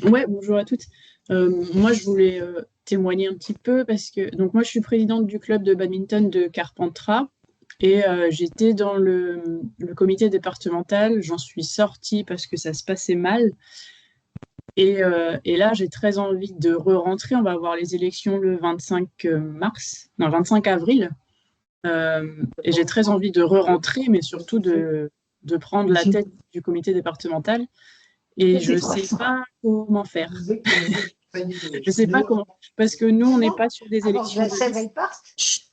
Ouais, bonjour à toutes. Moi, je voulais témoigner un petit peu parce que moi, je suis présidente du club de badminton de Carpentras et j'étais dans le comité départemental. J'en suis sortie parce que ça se passait mal. Et là, j'ai très envie de re-rentrer. On va avoir les élections le 25 avril. Et j'ai très envie de re-rentrer, mais surtout de prendre la tête du comité départemental. Et je ne sais pas comment faire. Je ne sais pas comment. Parce que nous, on n'est pas sur des élections.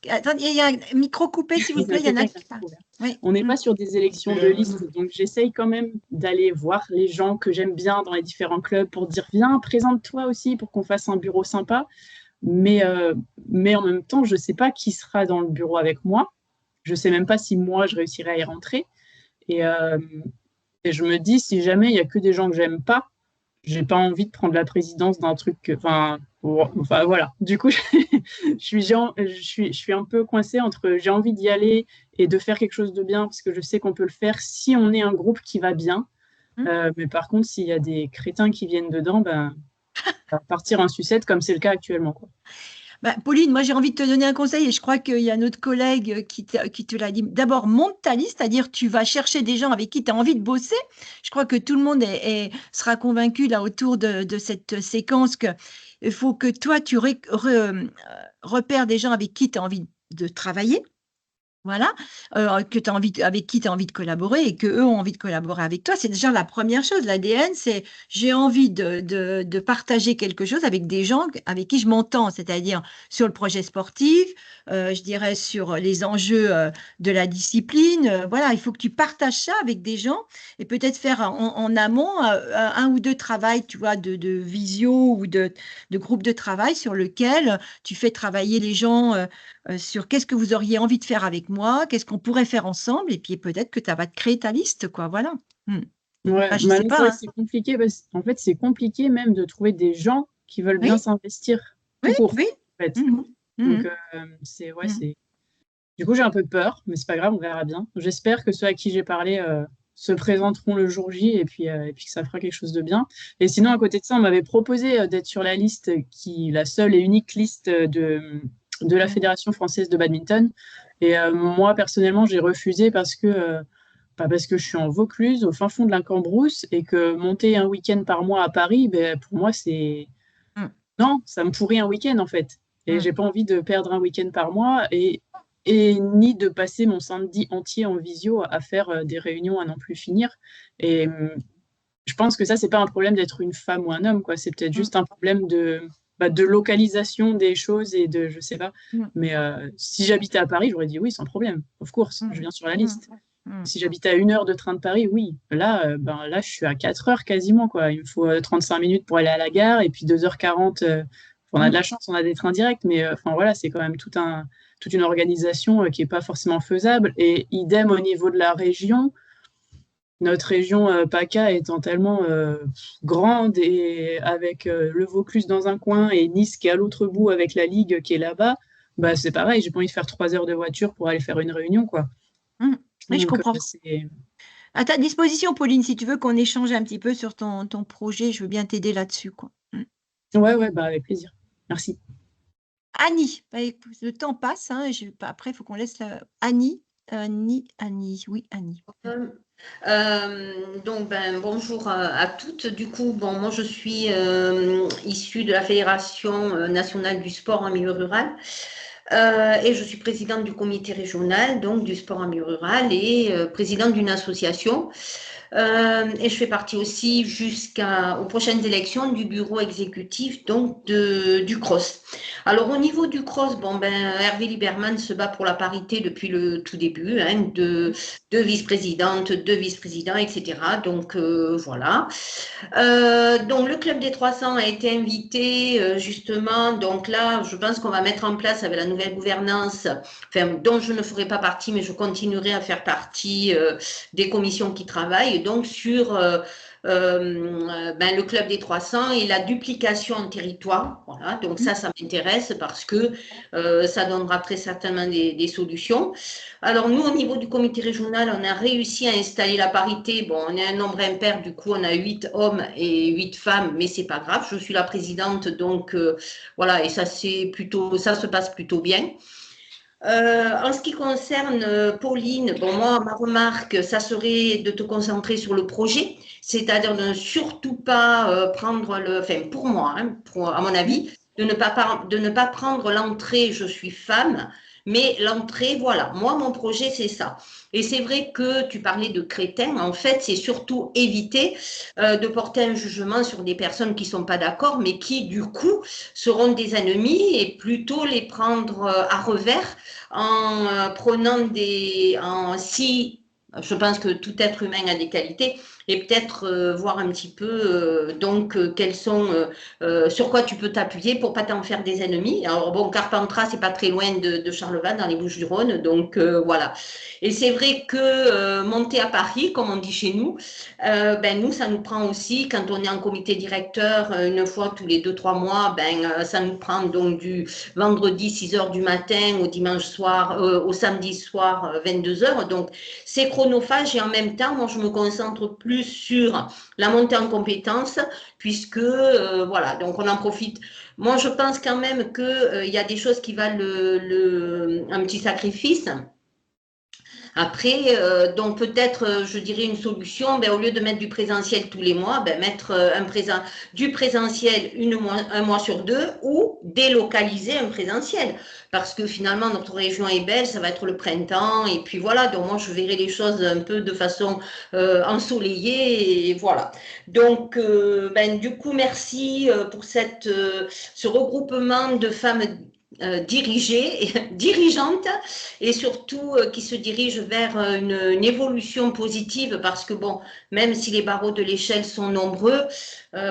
Attendez, il y a un micro coupé, s'il vous plaît. Il y en a qui parlent. Oui. On n'est pas sur des élections de liste. Donc, j'essaye quand même d'aller voir les gens que j'aime bien dans les différents clubs pour dire viens, présente-toi aussi pour qu'on fasse un bureau sympa. Mais en même temps, je ne sais pas qui sera dans le bureau avec moi. Je ne sais même pas si moi, je réussirai à y rentrer. Et je me dis, si jamais il n'y a que des gens que j'aime pas, j'ai pas envie de prendre la présidence d'un truc. Enfin, voilà. Du coup, je suis un peu coincée entre j'ai envie d'y aller et de faire quelque chose de bien parce que je sais qu'on peut le faire si on est un groupe qui va bien. Mais par contre, s'il y a des crétins qui viennent dedans, ça va partir en sucette comme c'est le cas actuellement, quoi. Pauline, moi j'ai envie de te donner un conseil et je crois qu'il y a notre collègue qui te l'a dit. D'abord, monte ta liste, c'est-à-dire tu vas chercher des gens avec qui tu as envie de bosser. Je crois que tout le monde sera convaincu là autour de cette séquence qu'il faut que toi tu repères des gens avec qui tu as envie de travailler. Voilà, que tu as envie, avec qui tu as envie de collaborer et qu'eux ont envie de collaborer avec toi. C'est déjà la première chose. L'ADN, c'est j'ai envie de partager quelque chose avec des gens avec qui je m'entends, c'est-à-dire sur le projet sportif, je dirais sur les enjeux de la discipline. Voilà, il faut que tu partages ça avec des gens et peut-être faire en amont un ou deux travails, tu vois, de visio ou de groupe de travail sur lequel tu fais travailler les gens sur qu'est-ce que vous auriez envie de faire avec moi, qu'est-ce qu'on pourrait faire ensemble, et puis peut-être que tu vas te créer ta liste, quoi, voilà. Ouais, Je sais maintenant, c'est pas, vrai hein. que c'est compliqué parce qu'en fait, c'est compliqué même de trouver des gens qui veulent bien Oui, s'investir oui, tout court, oui. en fait. Mhm, Donc, mhm, ouais, mhm. Du coup, j'ai un peu peur, mais c'est pas grave, on verra bien. J'espère que ceux à qui j'ai parlé se présenteront le jour J et puis que ça fera quelque chose de bien. Et sinon, à côté de ça, on m'avait proposé d'être sur la liste la seule et unique liste de la Fédération française de badminton. Et moi, personnellement, j'ai refusé parce que je suis en Vaucluse, au fin fond de la Cambrousse, et que monter un week-end par mois à Paris, ben, pour moi, c'est... Non, ça me pourrit un week-end, en fait. Et j'ai pas envie de perdre un week-end par mois et ni de passer mon samedi entier en visio à faire des réunions à n'en plus finir. Et je pense que ça, c'est pas un problème d'être une femme ou un homme, quoi. C'est peut-être juste un problème de localisation des choses et de, je sais pas. Mais si j'habitais à Paris, j'aurais dit oui, sans problème. Of course, je viens sur la liste. Si j'habitais à 1 heure de train de Paris, oui. Là, là, je suis à 4 heures quasiment, quoi. Il me faut 35 minutes pour aller à la gare et puis 2h40. On a de la chance, on a des trains directs, mais enfin voilà, c'est quand même toute une organisation qui n'est pas forcément faisable. Et idem au niveau de la région. Notre région PACA étant tellement grande et avec le Vaucluse dans un coin et Nice qui est à l'autre bout avec la Ligue qui est là-bas, bah, c'est pareil, j'ai pas envie de faire 3 heures de voiture pour aller faire une réunion, quoi. Oui, je Donc, comprends. À ta disposition, Pauline, si tu veux qu'on échange un petit peu sur ton projet, je veux bien t'aider là-dessus, quoi. Ouais, bah, avec plaisir. Merci. Annie, bah, écoute, le temps passe, hein, après, il faut qu'on laisse Annie. Annie, oui, Annie. Donc, bonjour à toutes. Du coup, moi, je suis issue de la Fédération nationale du sport en milieu rural. Et je suis présidente du comité régional, donc du sport en milieu rural, et présidente d'une association. Et je fais partie aussi jusqu'aux prochaines élections du bureau exécutif donc du CROSS. Alors au niveau du CROSS, Hervé Liberman se bat pour la parité depuis le tout début, hein, deux vice-présidentes, 2 vice-présidents, etc. Donc voilà. Donc le club des 300 a été invité justement. Donc là, je pense qu'on va mettre en place avec la nouvelle gouvernance, dont je ne ferai pas partie, mais je continuerai à faire partie des commissions qui travaillent. Donc sur le club des 300 et la duplication en territoire. Voilà, donc ça m'intéresse parce que ça donnera très certainement des solutions. Alors nous, au niveau du comité régional, on a réussi à installer la parité. Bon, on est un nombre impair, du coup, on a 8 hommes et 8 femmes, mais c'est pas grave. Je suis la présidente, donc voilà, et ça se passe plutôt bien. En ce qui concerne Pauline, moi, ma remarque, ça serait de te concentrer sur le projet, c'est-à-dire de ne surtout pas prendre pour moi, hein, à mon avis, de ne pas prendre l'entrée, je suis femme, mais l'entrée, voilà, moi, mon projet, c'est ça. Et c'est vrai que tu parlais de crétins, en fait, c'est surtout éviter de porter un jugement sur des personnes qui ne sont pas d'accord, mais qui, du coup, seront des ennemis et plutôt les prendre à revers en prenant je pense que tout être humain a des qualités et peut-être voir un petit peu quels sont sur quoi tu peux t'appuyer pour pas t'en faire des ennemis. Alors bon, Carpentras, c'est pas très loin de Charleval dans les Bouches-du-Rhône, donc voilà. Et c'est vrai que monter à Paris, comme on dit chez nous, nous, ça nous prend aussi, quand on est en comité directeur, une fois tous les 2-3 mois, ça nous prend donc du vendredi 6h du matin au dimanche soir, au samedi soir 22h. Donc, c'est chronophage et en même temps, moi, je me concentre plus sur la montée en compétences puisque, voilà, donc on en profite. Moi, je pense quand même qu'il y a des choses qui valent un petit sacrifice. Après, donc peut-être, je dirais une solution, au lieu de mettre du présentiel tous les mois, mettre du présentiel un mois sur 2 ou délocaliser un présentiel. Parce que finalement, notre région est belle, ça va être le printemps, et puis voilà, donc moi je verrai les choses un peu de façon ensoleillée, et voilà. Donc, du coup, merci pour ce regroupement de femmes dirigeantes et surtout qui se dirigent vers une évolution positive parce que bon, même si les barreaux de l'échelle sont nombreux,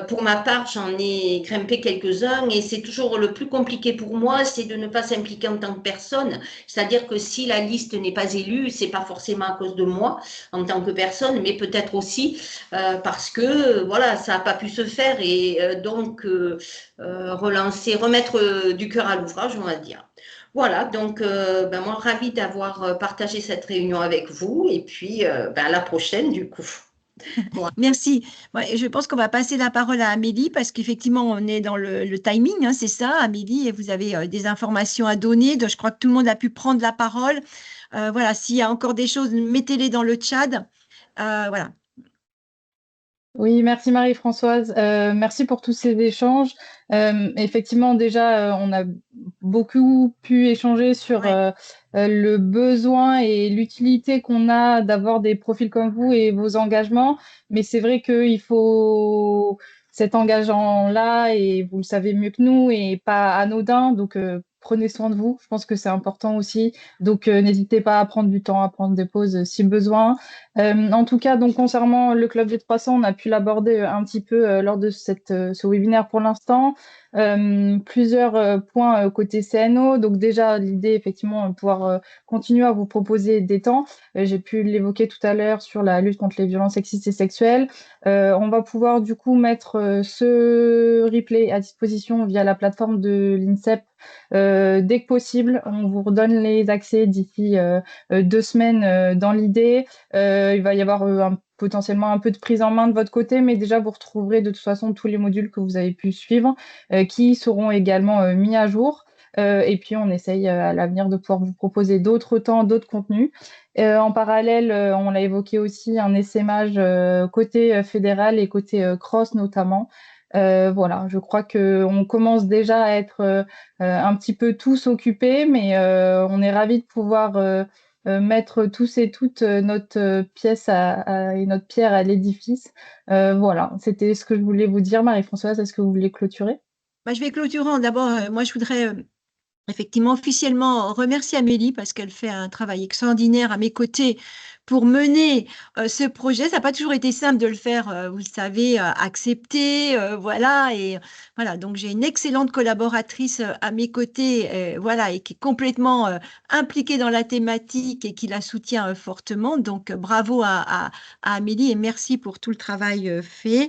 pour ma part, j'en ai grimpé quelques-uns et c'est toujours le plus compliqué pour moi, c'est de ne pas s'impliquer en tant que personne. C'est-à-dire que si la liste n'est pas élue, c'est pas forcément à cause de moi en tant que personne, mais peut-être aussi parce que voilà, ça n'a pas pu se faire et donc remettre du cœur à l'ouvrage, on va dire. Voilà, donc moi, ravie d'avoir partagé cette réunion avec vous et puis à la prochaine du coup. Bon, merci. Ouais, je pense qu'on va passer la parole à Amélie parce qu'effectivement, on est dans le timing, hein, c'est ça, Amélie, et vous avez des informations à donner. Donc, je crois que tout le monde a pu prendre la parole. Voilà, s'il y a encore des choses, mettez-les dans le chat. Voilà. Oui, merci Marie-Françoise. Merci pour tous ces échanges. Effectivement, déjà, on a beaucoup pu échanger sur le besoin et l'utilité qu'on a d'avoir des profils comme vous et vos engagements. Mais c'est vrai qu'il faut cet engagement-là, et vous le savez mieux que nous, et pas anodin. Donc, prenez soin de vous. Je pense que c'est important aussi. Donc, n'hésitez pas à prendre du temps, à prendre des pauses si besoin. En tout cas, donc concernant le Club des 300, on a pu l'aborder un petit peu lors de ce webinaire pour l'instant. Plusieurs points côté CNO. Donc déjà, l'idée, effectivement, de pouvoir continuer à vous proposer des temps. J'ai pu l'évoquer tout à l'heure sur la lutte contre les violences sexistes et sexuelles. On va pouvoir du coup mettre ce replay à disposition via la plateforme de l'INSEP dès que possible. On vous redonne les accès d'ici 2 semaines dans l'idée. Il va y avoir potentiellement un peu de prise en main de votre côté, mais déjà vous retrouverez de toute façon tous les modules que vous avez pu suivre qui seront également mis à jour. Et puis on essaye à l'avenir de pouvoir vous proposer d'autres temps, d'autres contenus. En parallèle, on l'a évoqué aussi, un essaimage côté fédéral et côté cross notamment. Voilà, je crois qu'on commence déjà à être un petit peu tous occupés, mais on est ravis de pouvoir mettre tous et toutes notre pièce et notre pierre à l'édifice. Voilà, c'était ce que je voulais vous dire. Marie-Françoise, est-ce que vous voulez clôturer? Je vais clôturer. D'abord, moi, je voudrais effectivement officiellement remercier Amélie parce qu'elle fait un travail extraordinaire à mes côtés pour mener ce projet. Ça n'a pas toujours été simple de le faire, vous le savez, accepter, voilà. Et voilà, donc j'ai une excellente collaboratrice à mes côtés, voilà, et qui est complètement impliquée dans la thématique et qui la soutient fortement. Donc bravo à Amélie et merci pour tout le travail fait.